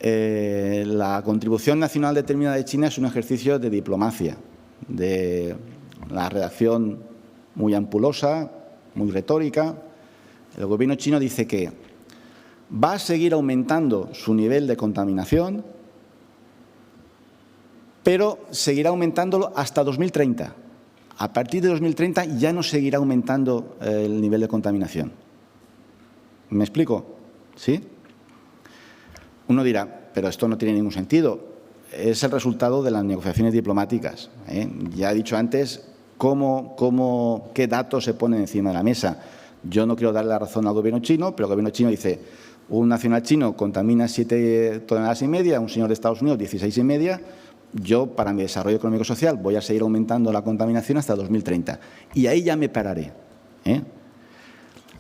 La contribución nacional determinada de China es un ejercicio de diplomacia, de la redacción muy ampulosa, muy retórica. El gobierno chino dice que va a seguir aumentando su nivel de contaminación, pero seguirá aumentándolo hasta 2030. A partir de 2030 ya no seguirá aumentando el nivel de contaminación. ¿Me explico? ¿Sí? Uno dirá, pero esto no tiene ningún sentido. Es el resultado de las negociaciones diplomáticas. Ya he dicho antes qué datos se ponen encima de la mesa. Yo no quiero darle la razón al gobierno chino, pero el gobierno chino dice, un nacional chino contamina 7,5 toneladas, un señor de Estados Unidos 16,5. Yo, para mi desarrollo económico-social, voy a seguir aumentando la contaminación hasta 2030. Y ahí ya me pararé.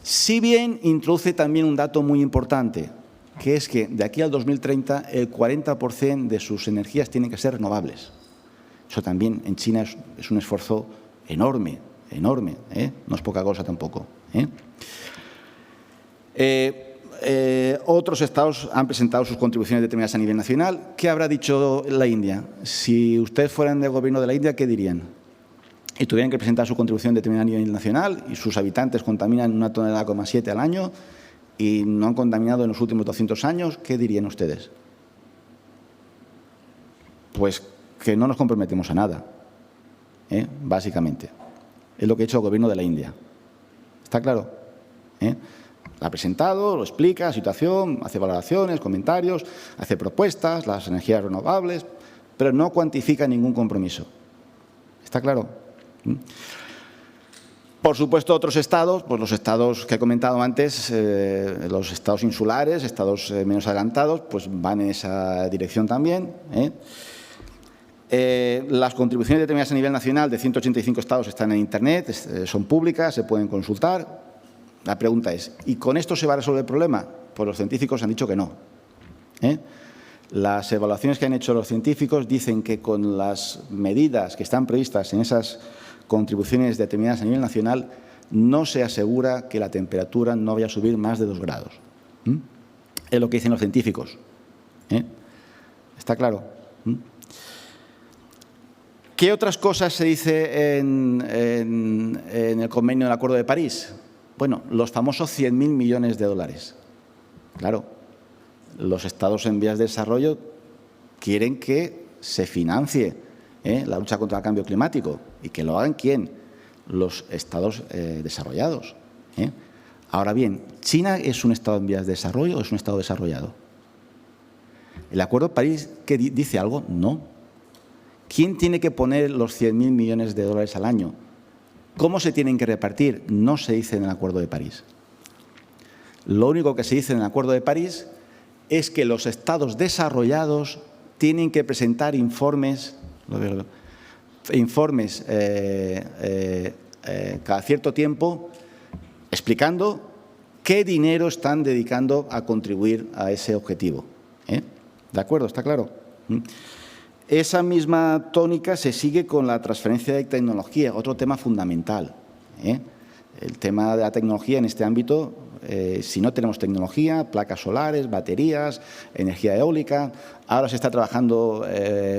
Si bien introduce también un dato muy importante, que es que de aquí al 2030 el 40% de sus energías tienen que ser renovables. Eso también en China es un esfuerzo enorme, enorme. No es poca cosa tampoco. Otros estados han presentado sus contribuciones determinadas a nivel nacional. ¿Qué habrá dicho la India? Si ustedes fueran del gobierno de la India, ¿qué dirían? Y tuvieran que presentar su contribución determinada a nivel nacional y sus habitantes contaminan 1,7 toneladas al año y no han contaminado en los últimos 200 años, ¿qué dirían ustedes? Pues que no nos comprometemos a nada, básicamente. Es lo que ha hecho el gobierno de la India. ¿Está claro? La ha presentado, lo explica, la situación, hace valoraciones, comentarios, hace propuestas, las energías renovables, pero no cuantifica ningún compromiso. ¿Está claro? Por supuesto, otros estados, pues los estados que he comentado antes, los estados insulares, estados menos adelantados, pues van en esa dirección también. Las contribuciones determinadas a nivel nacional de 185 estados están en Internet, son públicas, se pueden consultar. La pregunta es, ¿y con esto se va a resolver el problema? Pues los científicos han dicho que no. Las evaluaciones que han hecho los científicos dicen que con las medidas que están previstas en esas contribuciones determinadas a nivel nacional no se asegura que la temperatura no vaya a subir más de 2 grados. Es lo que dicen los científicos. ¿Está claro? ¿Qué otras cosas se dice en el convenio del Acuerdo de París? Bueno, los famosos 100.000 millones de dólares. Claro, los estados en vías de desarrollo quieren que se financie la lucha contra el cambio climático. ¿Y que lo hagan quién? Los estados desarrollados. Ahora bien, ¿China es un estado en vías de desarrollo o es un estado desarrollado? ¿El Acuerdo de París dice algo? No. ¿Quién tiene que poner los 100.000 millones de dólares al año? ¿Cómo se tienen que repartir? No se dice en el Acuerdo de París. Lo único que se dice en el Acuerdo de París es que los estados desarrollados tienen que presentar informes cada cierto tiempo explicando qué dinero están dedicando a contribuir a ese objetivo. ¿De acuerdo? ¿Está claro? Esa misma tónica se sigue con la transferencia de tecnología, otro tema fundamental. El tema de la tecnología en este ámbito, si no tenemos tecnología, placas solares, baterías, energía eólica. Ahora se está trabajando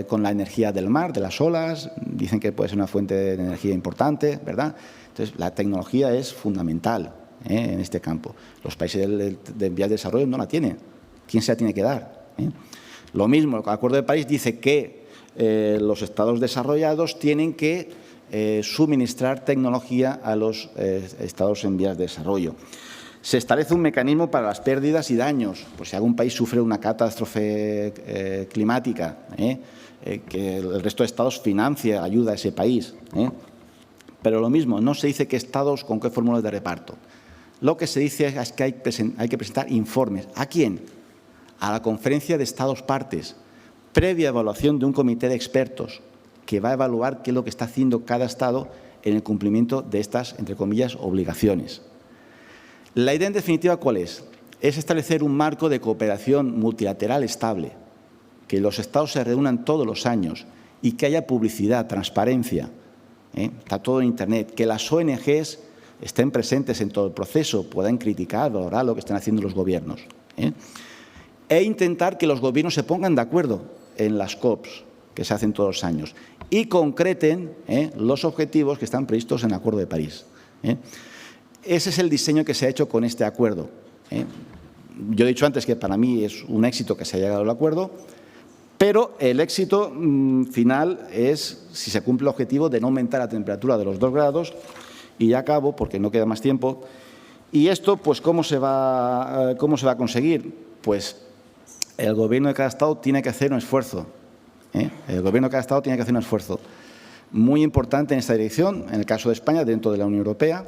con la energía del mar, de las olas. Dicen que puede ser una fuente de energía importante, ¿verdad? Entonces, la tecnología es fundamental en este campo. Los países de vías de desarrollo no la tienen. ¿Quién se la tiene que dar? Lo mismo, el Acuerdo de París dice que los estados desarrollados tienen que suministrar tecnología a los estados en vías de desarrollo. Se establece un mecanismo para las pérdidas y daños. Pues si algún país sufre una catástrofe climática, que el resto de estados financia, ayuda a ese país. Pero lo mismo, no se dice qué estados con qué fórmulas de reparto. Lo que se dice es que hay que presentar informes. ¿A quién? A la Conferencia de Estados Partes, previa evaluación de un comité de expertos que va a evaluar qué es lo que está haciendo cada estado en el cumplimiento de estas, entre comillas, obligaciones. La idea en definitiva, ¿cuál es? Es establecer un marco de cooperación multilateral estable, que los estados se reúnan todos los años y que haya publicidad, transparencia. Está todo en Internet, que las ONGs estén presentes en todo el proceso, puedan criticar, valorar lo que están haciendo los gobiernos. E intentar que los gobiernos se pongan de acuerdo en las COPs que se hacen todos los años y concreten los objetivos que están previstos en el Acuerdo de París. Ese es el diseño que se ha hecho con este acuerdo. Yo he dicho antes que para mí es un éxito que se haya llegado al acuerdo, pero el éxito final es si se cumple el objetivo de no aumentar la temperatura de los 2 grados. Y ya acabo, porque no queda más tiempo. Y esto, pues, ¿cómo se va a conseguir? Pues el Gobierno de cada estado tiene que hacer un esfuerzo. El Gobierno de cada estado tiene que hacer un esfuerzo muy importante en esta dirección, en el caso de España, dentro de la Unión Europea.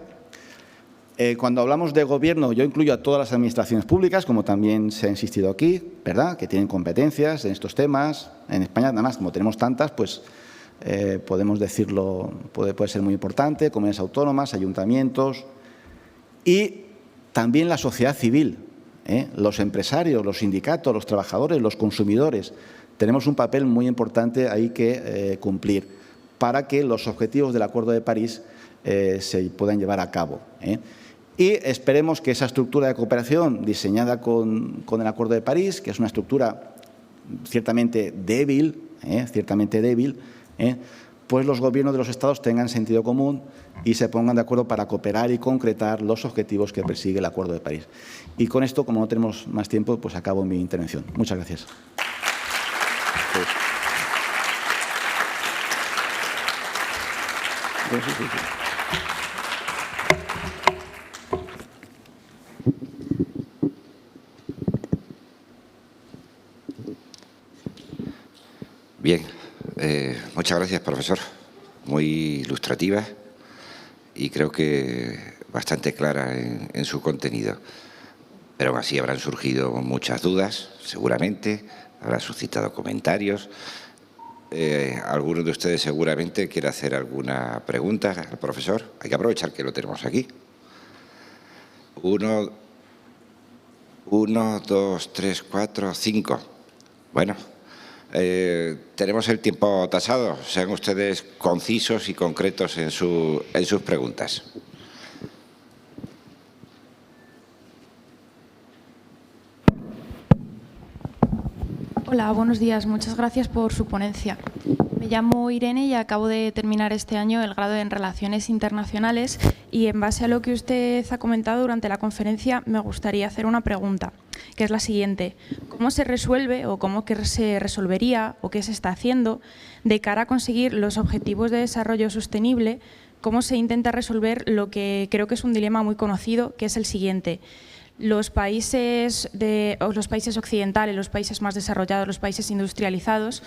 Cuando hablamos de Gobierno, yo incluyo a todas las administraciones públicas, como también se ha insistido aquí, ¿verdad?, que tienen competencias en estos temas. En España, nada más, como tenemos tantas, pues podemos decirlo, puede ser muy importante, comunidades autónomas, ayuntamientos y también la sociedad civil, los empresarios, los sindicatos, los trabajadores, los consumidores. Tenemos un papel muy importante ahí que cumplir para que los objetivos del Acuerdo de París se puedan llevar a cabo. Y esperemos que esa estructura de cooperación diseñada con el Acuerdo de París, que es una estructura ciertamente débil, pues los gobiernos de los estados tengan sentido común y se pongan de acuerdo para cooperar y concretar los objetivos que persigue el Acuerdo de París. Y con esto, como no tenemos más tiempo, pues acabo mi intervención. Muchas gracias. Bien, muchas gracias, profesor. Muy ilustrativa y creo que bastante clara en su contenido. Pero aún así habrán surgido muchas dudas, seguramente, habrá suscitado comentarios. Alguno de ustedes seguramente quiere hacer alguna pregunta al profesor. Hay que aprovechar que lo tenemos aquí. 1, 2, 3, 4, 5. Bueno. Tenemos el tiempo tasado. Sean ustedes concisos y concretos en sus preguntas. Hola, buenos días. Muchas gracias por su ponencia. Me llamo Irene y acabo de terminar este año el grado en Relaciones Internacionales y en base a lo que usted ha comentado durante la conferencia me gustaría hacer una pregunta, que es la siguiente. ¿Cómo se resuelve o cómo que se resolvería o qué se está haciendo de cara a conseguir los objetivos de desarrollo sostenible? ¿Cómo se intenta resolver lo que creo que es un dilema muy conocido, que es el siguiente? Los países occidentales, los países más desarrollados, los países industrializados,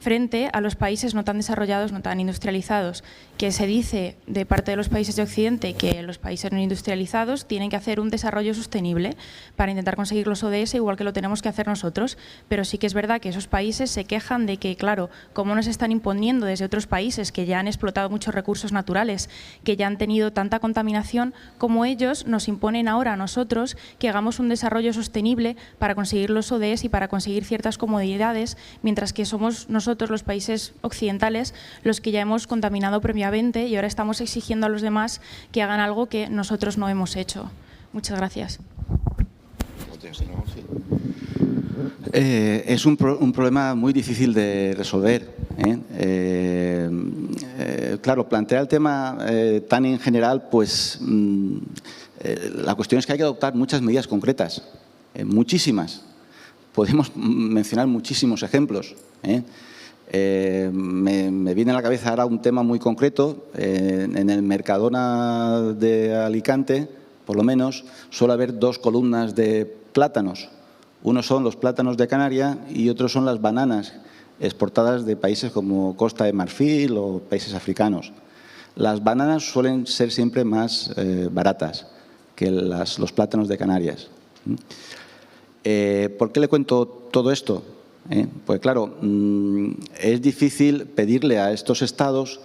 frente a los países no tan desarrollados, no tan industrializados, que se dice de parte de los países de Occidente que los países no industrializados tienen que hacer un desarrollo sostenible para intentar conseguir los ODS igual que lo tenemos que hacer nosotros, pero sí que es verdad que esos países se quejan de que, claro, como nos están imponiendo desde otros países que ya han explotado muchos recursos naturales, que ya han tenido tanta contaminación, como ellos nos imponen ahora a nosotros que hagamos un desarrollo sostenible para conseguir los ODS y para conseguir ciertas comodidades, mientras que somos nosotros, los países occidentales, los que ya hemos contaminado previamente y ahora estamos exigiendo a los demás que hagan algo que nosotros no hemos hecho. Muchas gracias. Es un problema muy difícil de resolver. Claro, plantear el tema tan en general, pues la cuestión es que hay que adoptar muchas medidas concretas, muchísimas. Podemos mencionar muchísimos ejemplos. Me viene a la cabeza ahora un tema muy concreto. En el Mercadona de Alicante, por lo menos, suele haber 2 columnas de plátanos. Uno son los plátanos de Canarias y otros son las bananas exportadas de países como Costa de Marfil o países africanos. Las bananas suelen ser siempre más baratas que los plátanos de Canarias. ¿Por qué le cuento todo esto? Pues claro, es difícil pedirle a estos estados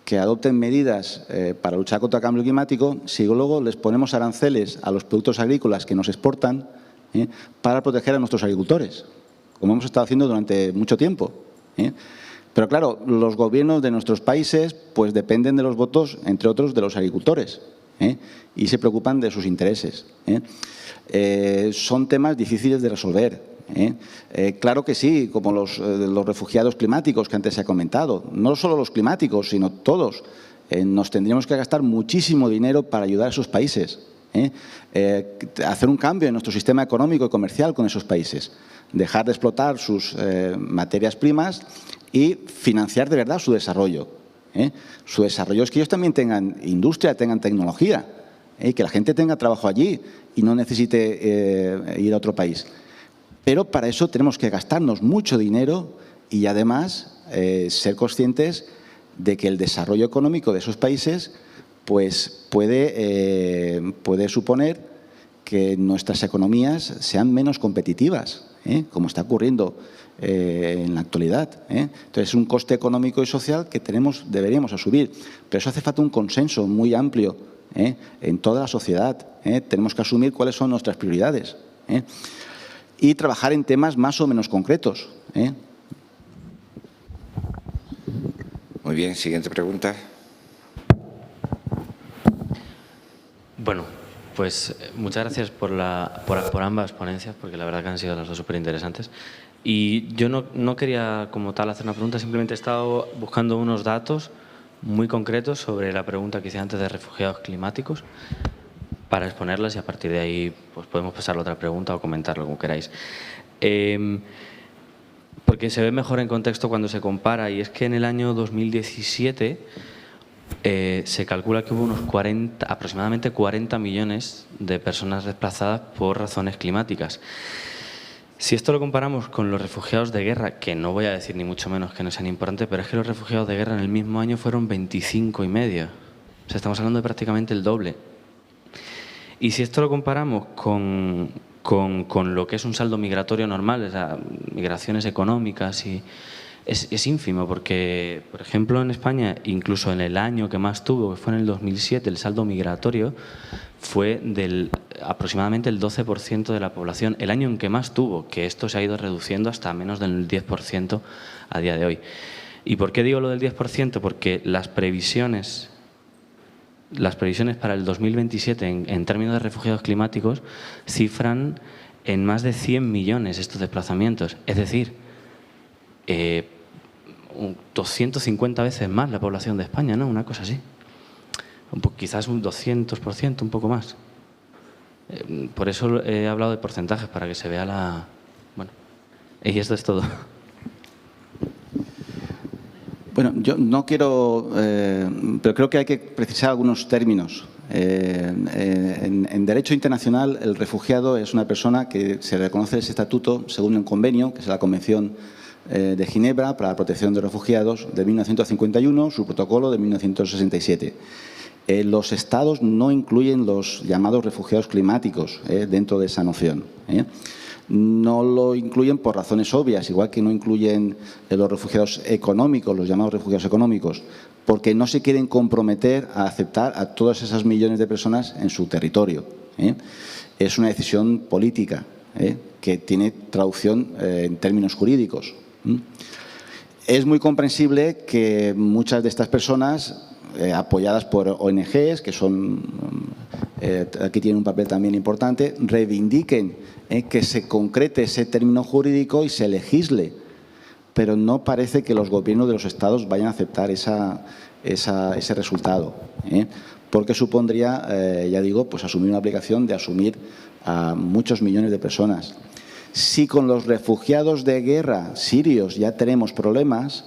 que adopten medidas para luchar contra el cambio climático si luego les ponemos aranceles a los productos agrícolas que nos exportan para proteger a nuestros agricultores, como hemos estado haciendo durante mucho tiempo. Pero claro, los gobiernos de nuestros países pues dependen de los votos, entre otros, de los agricultores y se preocupan de sus intereses. Son temas difíciles de resolver. Claro que sí, como los refugiados climáticos que antes se ha comentado. No solo los climáticos, sino todos. Nos tendríamos que gastar muchísimo dinero para ayudar a esos países. Hacer un cambio en nuestro sistema económico y comercial con esos países. Dejar de explotar sus materias primas y financiar de verdad su desarrollo. Su desarrollo es que ellos también tengan industria, tengan tecnología, que la gente tenga trabajo allí y no necesite ir a otro país. Pero para eso tenemos que gastarnos mucho dinero y además ser conscientes de que el desarrollo económico de esos países pues puede suponer que nuestras economías sean menos competitivas, como está ocurriendo en la actualidad. Entonces, es un coste económico y social que deberíamos asumir. Pero eso hace falta un consenso muy amplio en toda la sociedad. Tenemos que asumir cuáles son nuestras prioridades y trabajar en temas más o menos concretos. Muy bien, siguiente pregunta. Bueno, pues muchas gracias por ambas ponencias, porque la verdad que han sido las dos súper interesantes. Y yo no quería como tal hacer una pregunta, simplemente he estado buscando unos datos muy concretos sobre la pregunta que hice antes de refugiados climáticos para exponerlas y a partir de ahí pues podemos pasar a otra pregunta o comentarlo como queráis. Porque se ve mejor en contexto cuando se compara, y es que en el año 2017 se calcula que hubo aproximadamente 40 millones de personas desplazadas por razones climáticas. Si esto lo comparamos con los refugiados de guerra, que no voy a decir ni mucho menos que no sean importantes, pero es que los refugiados de guerra en el mismo año fueron 25,5. O sea, estamos hablando de prácticamente el doble. Y si esto lo comparamos con lo que es un saldo migratorio normal, o sea, migraciones económicas, es ínfimo, porque, por ejemplo, en España, incluso en el año que más tuvo, que fue en el 2007, el saldo migratorio fue aproximadamente el 12% de la población. El año en que más tuvo, que esto se ha ido reduciendo hasta menos del 10% a día de hoy. ¿Y por qué digo lo del 10%? Porque las previsiones para el 2027 en términos de refugiados climáticos cifran en más de 100 millones estos desplazamientos. Es decir, 250 veces más la población de España, ¿no? Una cosa así. Quizás un 200%, un poco más. Por eso he hablado de porcentajes, para que se vea la... Bueno, y esto es todo. Bueno, yo no quiero, pero creo que hay que precisar algunos términos. En derecho internacional, el refugiado es una persona que se reconoce ese estatuto según un convenio, que es la Convención de Ginebra para la protección de refugiados de 1951, su protocolo de 1967. Los estados no incluyen los llamados refugiados climáticos dentro de esa noción. No lo incluyen por razones obvias, igual que no incluyen los refugiados económicos, los llamados refugiados económicos, porque no se quieren comprometer a aceptar a todas esas millones de personas en su territorio. Es una decisión política que tiene traducción en términos jurídicos. Es muy comprensible que muchas de estas personas, apoyadas por ONGs, que son aquí tienen un papel también importante, reivindiquen que se concrete ese término jurídico y se legisle, pero no parece que los gobiernos de los estados vayan a aceptar ese resultado, porque supondría, ya digo, pues asumir una obligación de asumir a muchos millones de personas. Si con los refugiados de guerra sirios ya tenemos problemas,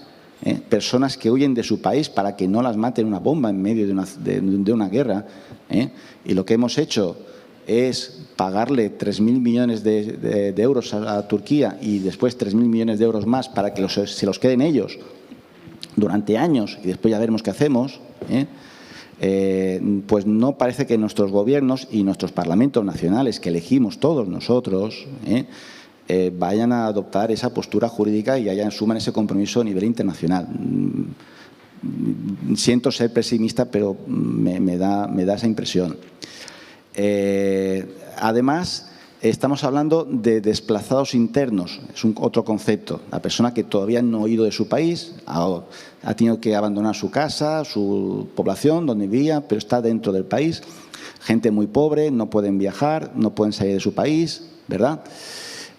personas que huyen de su país para que no las maten una bomba en medio de una guerra, y lo que hemos hecho es pagarle 3.000 millones de euros a Turquía y después 3.000 millones de euros más para que se los queden ellos durante años y después ya veremos qué hacemos, pues no parece que nuestros gobiernos y nuestros parlamentos nacionales, que elegimos todos nosotros, vayan a adoptar esa postura jurídica y asuman ese compromiso a nivel internacional. Siento ser pesimista, pero me da esa impresión. Además, estamos hablando de desplazados internos, es otro concepto. La persona que todavía no ha ido de su país, ha tenido que abandonar su casa, su población, donde vivía, pero está dentro del país. Gente muy pobre, no pueden viajar, no pueden salir de su país, ¿verdad?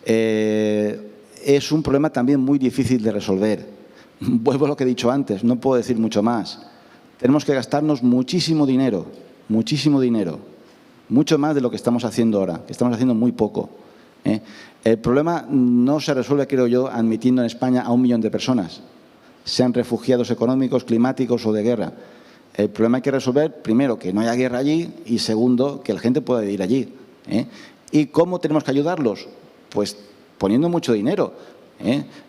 Es un problema también muy difícil de resolver. Vuelvo a lo que he dicho antes, no puedo decir mucho más. Tenemos que gastarnos muchísimo dinero, mucho más de lo que estamos haciendo ahora, que estamos haciendo muy poco. El problema no se resuelve, creo yo, admitiendo en España a 1 millón de personas, sean refugiados económicos, climáticos o de guerra. El problema hay que resolver, primero, que no haya guerra allí y, segundo, que la gente pueda ir allí. ¿Y cómo tenemos que ayudarlos? Pues poniendo mucho dinero.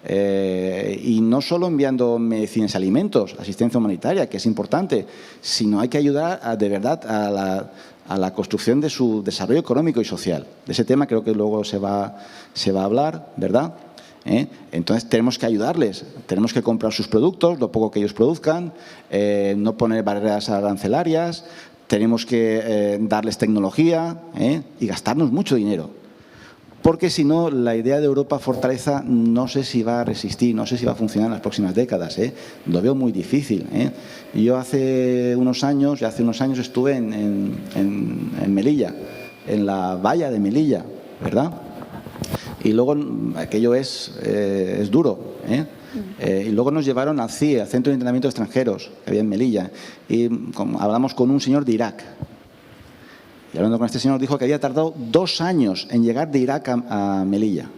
Y no solo enviando medicinas y alimentos, asistencia humanitaria, que es importante, sino hay que ayudar de verdad a la construcción de su desarrollo económico y social. De ese tema creo que luego se va a hablar, ¿verdad? Entonces tenemos que ayudarles, tenemos que comprar sus productos, lo poco que ellos produzcan, no poner barreras arancelarias, tenemos que darles tecnología y gastarnos mucho dinero. Porque si no, la idea de Europa fortaleza no sé si va a resistir, no sé si va a funcionar en las próximas décadas. Lo veo muy difícil. Yo hace unos años estuve en Melilla, en la valla de Melilla, ¿verdad? Y luego aquello es duro. Y luego nos llevaron al CIE, al Centro de Entrenamiento de Extranjeros, que había en Melilla, y hablamos con un señor de Irak. Y hablando con este señor, dijo que había tardado 2 años en llegar de Irak a Melilla.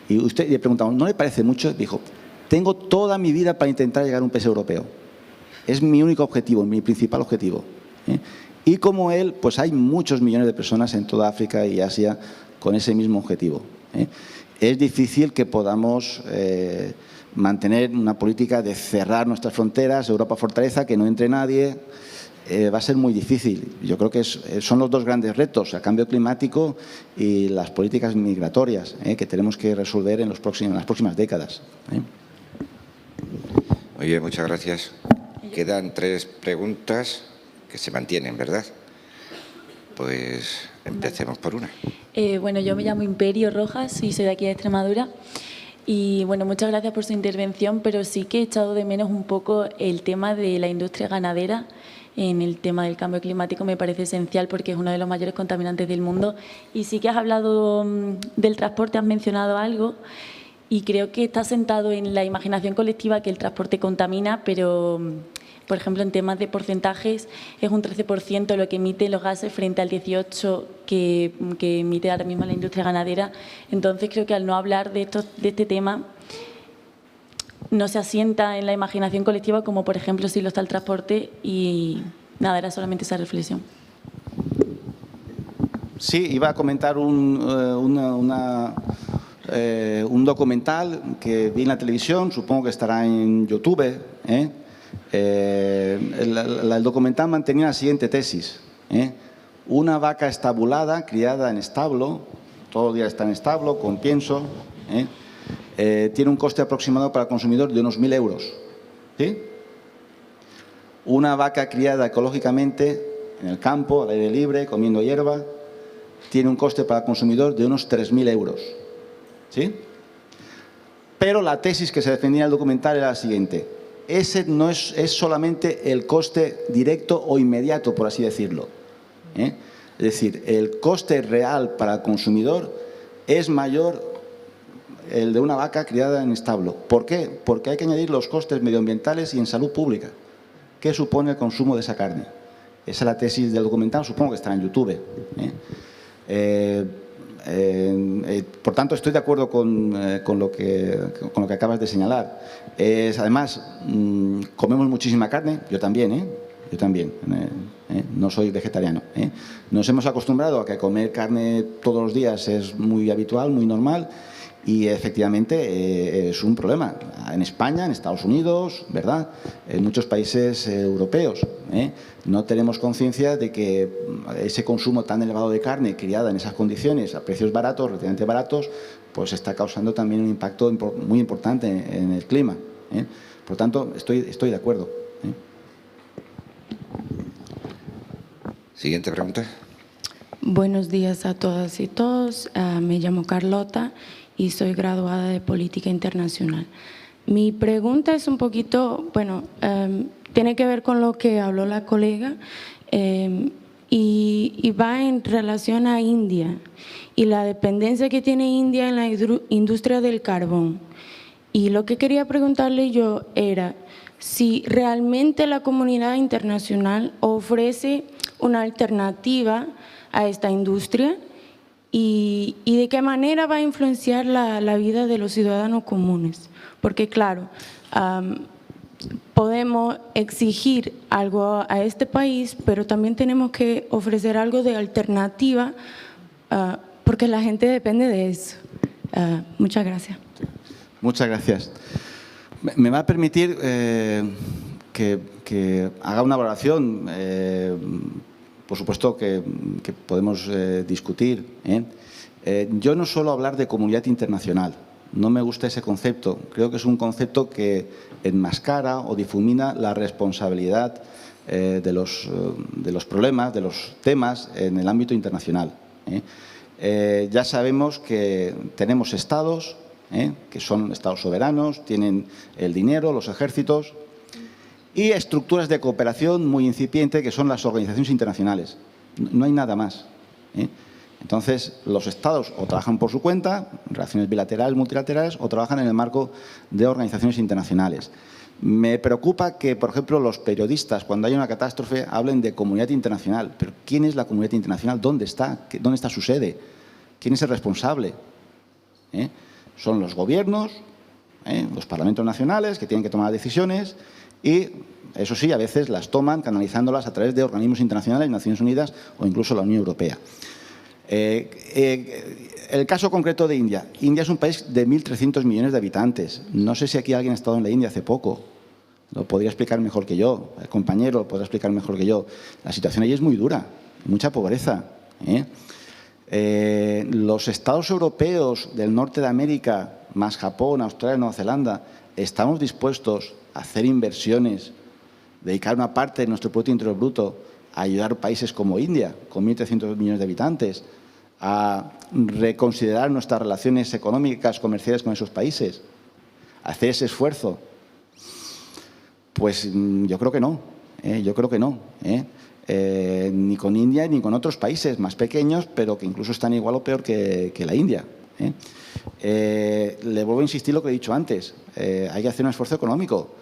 Y le preguntamos, ¿no le parece mucho? Dijo, tengo toda mi vida para intentar llegar a un país europeo. Es mi único objetivo, mi principal objetivo. Y como él, pues hay muchos millones de personas en toda África y Asia con ese mismo objetivo. Es difícil que podamos mantener una política de cerrar nuestras fronteras, Europa fortaleza, que no entre nadie. Va a ser muy difícil. Yo creo que son los 2 grandes retos, el cambio climático y las políticas migratorias, que tenemos que resolver en las próximas décadas. Muy bien, muchas gracias. Quedan 3 preguntas que se mantienen, ¿verdad? Pues empecemos por una. Bueno, yo me llamo Imperio Rojas y soy de aquí de Extremadura. Y bueno, muchas gracias por su intervención, pero sí que he echado de menos un poco el tema de la industria ganadera. En el tema del cambio climático me parece esencial porque es uno de los mayores contaminantes del mundo. Y sí que has hablado del transporte, has mencionado algo y creo que está sentado en la imaginación colectiva que el transporte contamina, pero, por ejemplo, en temas de porcentajes es un 13% lo que emite los gases frente al 18% que emite ahora mismo la industria ganadera. Entonces creo que al no hablar de este tema no se asienta en la imaginación colectiva como, por ejemplo, si lo está el transporte y nada, era solamente esa reflexión. Sí, iba a comentar un documental que vi en la televisión, supongo que estará en YouTube. El documental mantenía la siguiente tesis. Una vaca estabulada, criada en establo, todo el día está en establo, con pienso, tiene un coste aproximado para el consumidor de unos 1.000 euros. ¿Sí? Una vaca criada ecológicamente en el campo, al aire libre, comiendo hierba, tiene un coste para el consumidor de unos 3.000 euros. ¿Sí? Pero la tesis que se defendía en el documental era la siguiente. Ese no es solamente el coste directo o inmediato, por así decirlo. Es decir, el coste real para el consumidor es mayor el de una vaca criada en establo. ¿Por qué? Porque hay que añadir los costes medioambientales y en salud pública. ¿Qué supone el consumo de esa carne? Esa es la tesis del documental, supongo que estará en YouTube. Por tanto, estoy de acuerdo con lo que acabas de señalar. Además, comemos muchísima carne, yo también, yo también. No soy vegetariano. Nos hemos acostumbrado a que comer carne todos los días es muy habitual, muy normal, y efectivamente es un problema. En España, en Estados Unidos, ¿verdad?, en muchos países europeos. No tenemos conciencia de que ese consumo tan elevado de carne criada en esas condiciones, a precios baratos, relativamente baratos, pues está causando también un impacto muy importante en el clima. Por tanto, estoy de acuerdo. Siguiente pregunta. Buenos días a todas y todos. Me llamo Carlota y soy graduada de Política Internacional. Mi pregunta es un poquito, tiene que ver con lo que habló la colega y va en relación a India y la dependencia que tiene India en la industria del carbón. Y lo que quería preguntarle yo era si realmente la comunidad internacional ofrece una alternativa a esta industria y de qué manera va a influenciar la vida de los ciudadanos comunes. Porque, claro, podemos exigir algo a este país, pero también tenemos que ofrecer algo de alternativa porque la gente depende de eso. Muchas gracias. Muchas gracias. Me va a permitir que haga una valoración, por supuesto que podemos discutir. Yo no suelo hablar de comunidad internacional, no me gusta ese concepto. Creo que es un concepto que enmascara o difumina la responsabilidad de los problemas, de los temas en el ámbito internacional. Ya sabemos que tenemos estados, que son estados soberanos, tienen el dinero, los ejércitos y estructuras de cooperación muy incipiente que son las organizaciones internacionales. No hay nada más. Entonces, los estados o trabajan por su cuenta, relaciones bilaterales, multilaterales, o trabajan en el marco de organizaciones internacionales. Me preocupa que, por ejemplo, los periodistas, cuando hay una catástrofe, hablen de comunidad internacional. Pero ¿quién es la comunidad internacional? ¿Dónde está? ¿Dónde está su sede? ¿Quién es el responsable? Son los gobiernos, los parlamentos nacionales que tienen que tomar decisiones y, eso sí, a veces las toman canalizándolas a través de organismos internacionales, Naciones Unidas o incluso la Unión Europea. El caso concreto de India. India es un país de 1.300 millones de habitantes. No sé si aquí alguien ha estado en la India hace poco. Lo podría explicar mejor que yo. El compañero lo podría explicar mejor que yo. La situación allí es muy dura, mucha pobreza. Los estados europeos del norte de América, más Japón, Australia, Nueva Zelanda, estamos dispuestos a hacer inversiones, dedicar una parte de nuestro Producto Interior Bruto a ayudar a países como India, con 1.300 millones de habitantes, a reconsiderar nuestras relaciones económicas, comerciales con esos países, a hacer ese esfuerzo. Pues yo creo que no, yo creo que no. Ni con India ni con otros países más pequeños, pero que incluso están igual o peor que la India. Le vuelvo a insistir lo que he dicho antes. Hay que hacer un esfuerzo económico,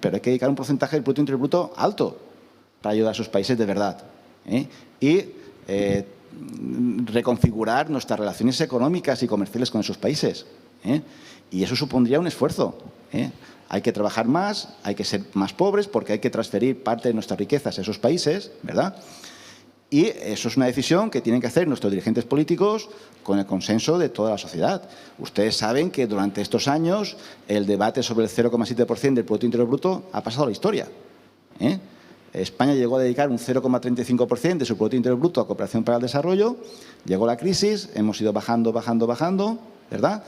pero hay que dedicar un porcentaje del Producto Interior Bruto alto para ayudar a esos países de verdad. Y reconfigurar nuestras relaciones económicas y comerciales con esos países. Y eso supondría un esfuerzo. Hay que trabajar más, hay que ser más pobres porque hay que transferir parte de nuestras riquezas a esos países, ¿verdad? Y eso es una decisión que tienen que hacer nuestros dirigentes políticos con el consenso de toda la sociedad. Ustedes saben que durante estos años el debate sobre el 0,7% del Producto Interior Bruto ha pasado a la historia. España llegó a dedicar un 0,35% de su Producto Interior Bruto a cooperación para el desarrollo, llegó la crisis, hemos ido bajando, ¿verdad?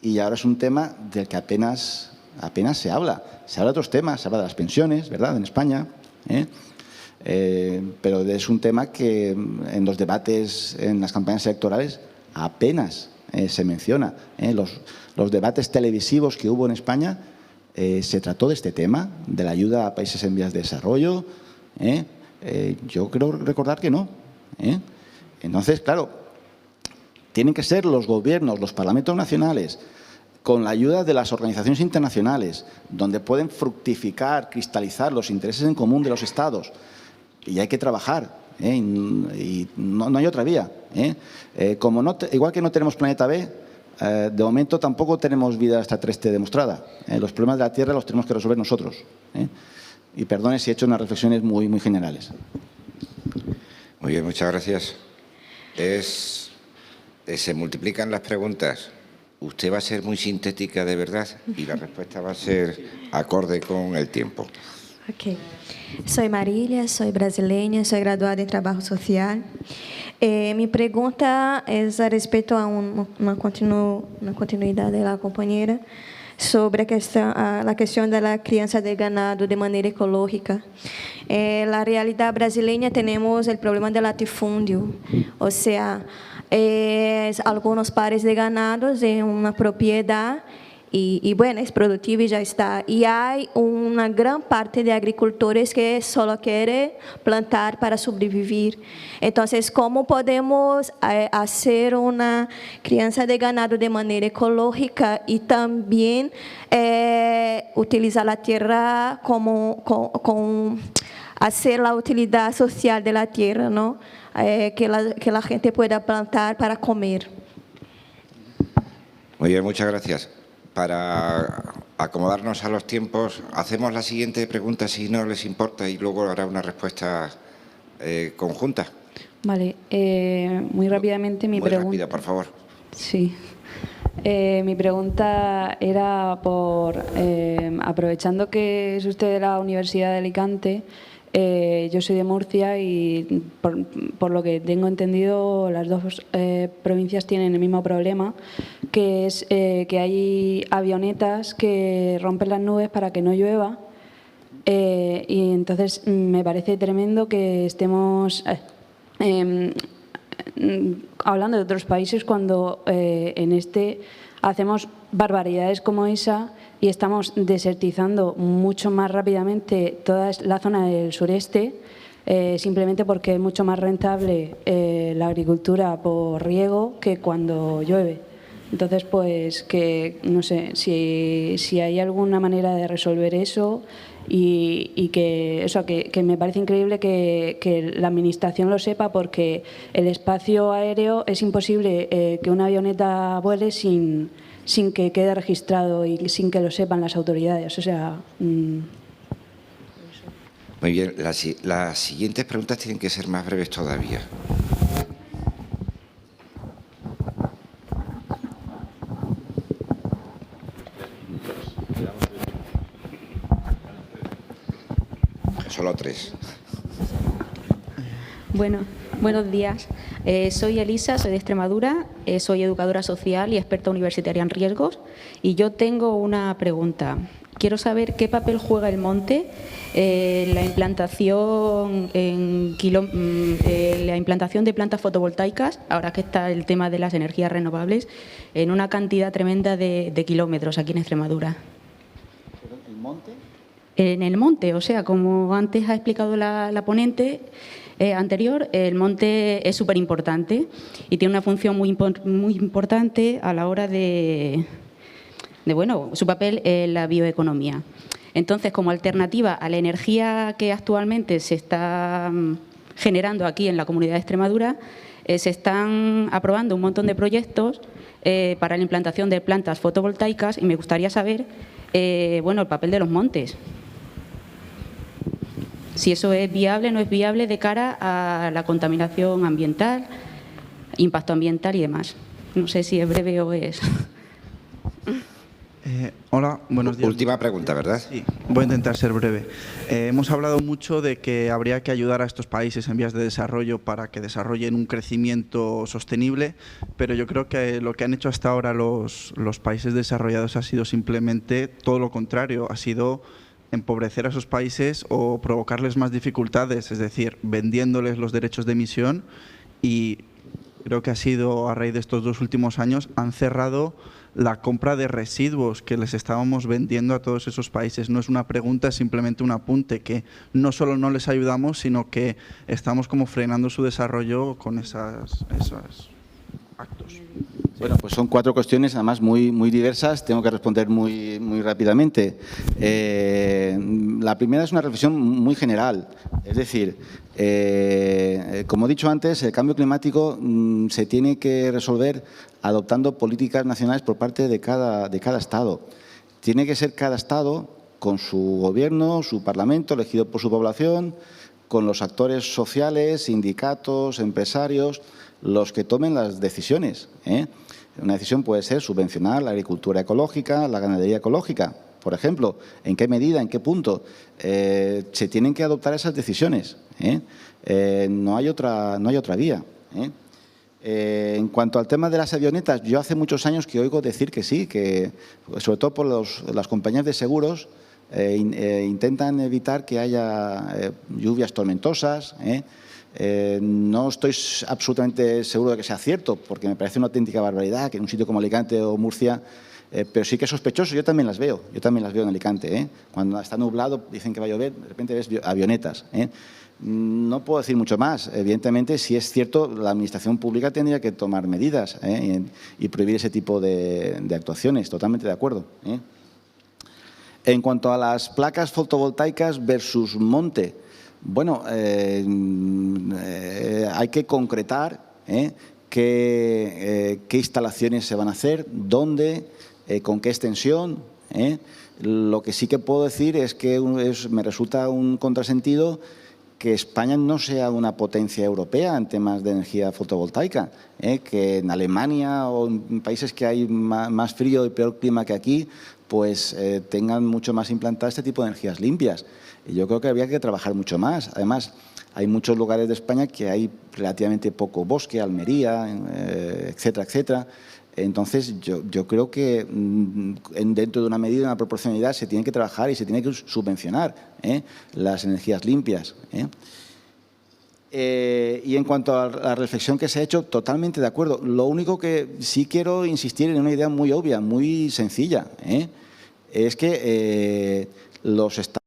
Y ahora es un tema del que apenas se habla. Se habla de otros temas, se habla de las pensiones, ¿verdad?, en España, pero es un tema que en los debates, en las campañas electorales, apenas se menciona. Los debates televisivos que hubo en España se trató de este tema, de la ayuda a países en vías de desarrollo. Yo creo recordar que no. Entonces, claro, tienen que ser los gobiernos, los parlamentos nacionales, con la ayuda de las organizaciones internacionales, donde pueden fructificar, cristalizar los intereses en común de los Estados, y hay que trabajar, y no hay otra vía. Igual que no tenemos planeta B, de momento tampoco tenemos vida extraterrestre demostrada. Los problemas de la Tierra los tenemos que resolver nosotros. Y perdone si he hecho unas reflexiones muy, muy generales. Muy bien, muchas gracias. Se multiplican las preguntas. Usted va a ser muy sintética de verdad y la respuesta va a ser acorde con el tiempo. Ok. Soy Marília, soy brasileña, soy graduada en Trabajo Social. Mi pregunta es respecto a una continuidad de la compañera sobre la cuestión de la crianza de ganado de manera ecológica. La realidad brasileña tenemos el problema del latifundio, o sea, algunos pares de ganados en una propiedad y bueno, es productivo y ya está. Y hay una gran parte de agricultores que solo quieren plantar para sobrevivir. Entonces, ¿cómo podemos hacer una crianza de ganado de manera ecológica y también utilizar la tierra como hacer la utilidad social de la tierra, ¿no? Que la gente pueda plantar para comer? Muy bien, muchas gracias. Para acomodarnos a los tiempos, hacemos la siguiente pregunta, si no les importa, y luego habrá una respuesta conjunta. Vale, muy rápidamente mi pregunta. Muy rápida, por favor. Sí. Mi pregunta era por, aprovechando que es usted de la Universidad de Alicante, yo soy de Murcia y por lo que tengo entendido las dos provincias tienen el mismo problema, que es que hay avionetas que rompen las nubes para que no llueva, y entonces me parece tremendo que estemos hablando de otros países cuando en hacemos barbaridades como esa y estamos desertizando mucho más rápidamente toda la zona del sureste, simplemente porque es mucho más rentable la agricultura por riego que cuando llueve. Entonces, pues, que no sé si hay alguna manera de resolver eso y que me parece increíble que la Administración lo sepa, porque el espacio aéreo es imposible que una avioneta vuele sin que quede registrado y sin que lo sepan las autoridades. O sea, Muy bien, las siguientes preguntas tienen que ser más breves todavía. Solo 3. Bueno, buenos días. Soy Elisa, soy de Extremadura, soy educadora social y experta universitaria en riesgos. Y yo tengo una pregunta. Quiero saber qué papel juega el monte en la implantación de plantas fotovoltaicas, ahora que está el tema de las energías renovables, en una cantidad tremenda de kilómetros aquí en Extremadura. ¿El monte? En el monte, o sea, como antes ha explicado la ponente anterior, el monte es súper importante y tiene una función muy importante a la hora de su papel en la bioeconomía. Entonces, como alternativa a la energía que actualmente se está generando aquí en la Comunidad de Extremadura, se están aprobando un montón de proyectos para la implantación de plantas fotovoltaicas y me gustaría saber el papel de los montes. Si eso es viable o no es viable de cara a la contaminación ambiental, impacto ambiental y demás. No sé si es breve o es... Hola, buenos días. Última pregunta, ¿verdad? Sí, voy a intentar ser breve. Hemos hablado mucho de que habría que ayudar a estos países en vías de desarrollo para que desarrollen un crecimiento sostenible, pero yo creo que lo que han hecho hasta ahora los países desarrollados ha sido simplemente todo lo contrario, ha sido empobrecer a esos países o provocarles más dificultades, es decir, vendiéndoles los derechos de emisión, y creo que ha sido a raíz de estos 2 últimos años han cerrado la compra de residuos que les estábamos vendiendo a todos esos países. No es una pregunta, es simplemente un apunte, que no solo no les ayudamos, sino que estamos como frenando su desarrollo con esos actos. Sí. Bueno, pues son 4 cuestiones, además muy diversas. Tengo que responder muy rápidamente. La primera es una reflexión muy general. Es decir, como he dicho antes, el cambio climático se tiene que resolver adoptando políticas nacionales por parte de cada Estado. Tiene que ser cada Estado con su gobierno, su parlamento, elegido por su población, con los actores sociales, sindicatos, empresarios, los que tomen las decisiones. Una decisión puede ser subvencionar la agricultura ecológica, la ganadería ecológica, por ejemplo. ¿En qué medida, en qué punto? Se tienen que adoptar esas decisiones. No hay otra vía. En cuanto al tema de las avionetas, yo hace muchos años que oigo decir que sí, que sobre todo por las compañías de seguros intentan evitar que haya lluvias tormentosas. No estoy absolutamente seguro de que sea cierto, porque me parece una auténtica barbaridad que en un sitio como Alicante o Murcia, pero sí que es sospechoso. Yo también las veo en Alicante. Cuando está nublado, dicen que va a llover, de repente ves avionetas. No puedo decir mucho más. Evidentemente, si es cierto, la Administración pública tendría que tomar medidas y prohibir ese tipo de actuaciones. Totalmente de acuerdo. En cuanto a las placas fotovoltaicas versus monte, bueno, hay que concretar qué instalaciones se van a hacer, dónde, con qué extensión. Lo que sí que puedo decir es que me resulta un contrasentido que España no sea una potencia europea en temas de energía fotovoltaica, que en Alemania o en países que hay más frío y peor clima que aquí, pues tengan mucho más implantadas este tipo de energías limpias. Y yo creo que habría que trabajar mucho más. Además, hay muchos lugares de España que hay relativamente poco bosque, Almería, etcétera, etcétera. Entonces, yo creo que dentro de una medida, de una proporcionalidad, se tiene que trabajar y se tiene que subvencionar las energías limpias. Y en cuanto a la reflexión que se ha hecho, totalmente de acuerdo. Lo único que sí quiero insistir en una idea muy obvia, muy sencilla, es que los Estados,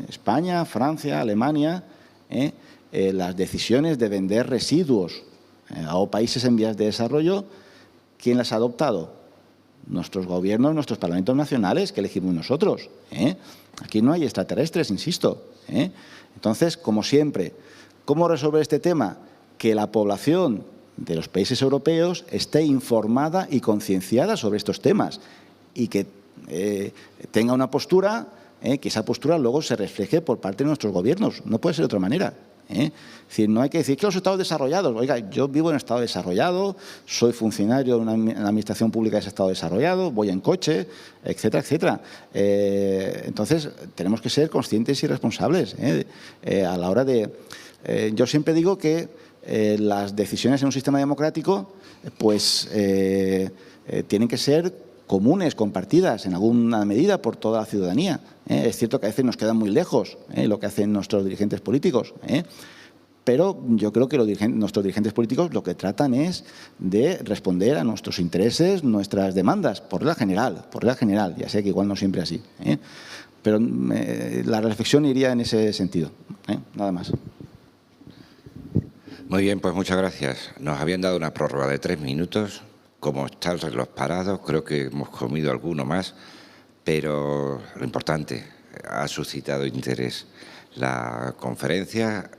España, Francia, Alemania, las decisiones de vender residuos a países en vías de desarrollo, ¿quién las ha adoptado? Nuestros gobiernos, nuestros parlamentos nacionales, que elegimos nosotros. Aquí no hay extraterrestres, insisto. Entonces, como siempre, ¿cómo resolver este tema? Que la población de los países europeos esté informada y concienciada sobre estos temas y que tenga una postura, que esa postura luego se refleje por parte de nuestros gobiernos. No puede ser de otra manera. Es decir, no hay que decir que los estados desarrollados, oiga, yo vivo en un estado desarrollado, soy funcionario en la administración pública de ese estado desarrollado, voy en coche, etcétera, etcétera. Entonces, tenemos que ser conscientes y responsables a la hora de... yo siempre digo que las decisiones en un sistema democrático pues tienen que ser comunes, compartidas en alguna medida por toda la ciudadanía. Es cierto que a veces nos queda muy lejos lo que hacen nuestros dirigentes políticos, pero yo creo que nuestros dirigentes políticos lo que tratan es de responder a nuestros intereses, nuestras demandas, por regla general, ya sé que igual no siempre así, pero la reflexión iría en ese sentido, nada más. Muy bien, pues muchas gracias. Nos habían dado una prórroga de 3 minutos. Como está el reloj parado, creo que hemos comido alguno más, pero lo importante, ha suscitado interés la conferencia,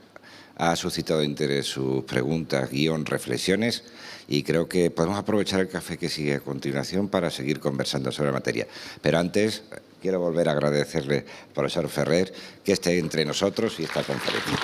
ha suscitado interés sus preguntas, reflexiones, y creo que podemos aprovechar el café que sigue a continuación para seguir conversando sobre la materia. Pero antes, quiero volver a agradecerle al profesor Ferrer que esté entre nosotros y esta conferencia.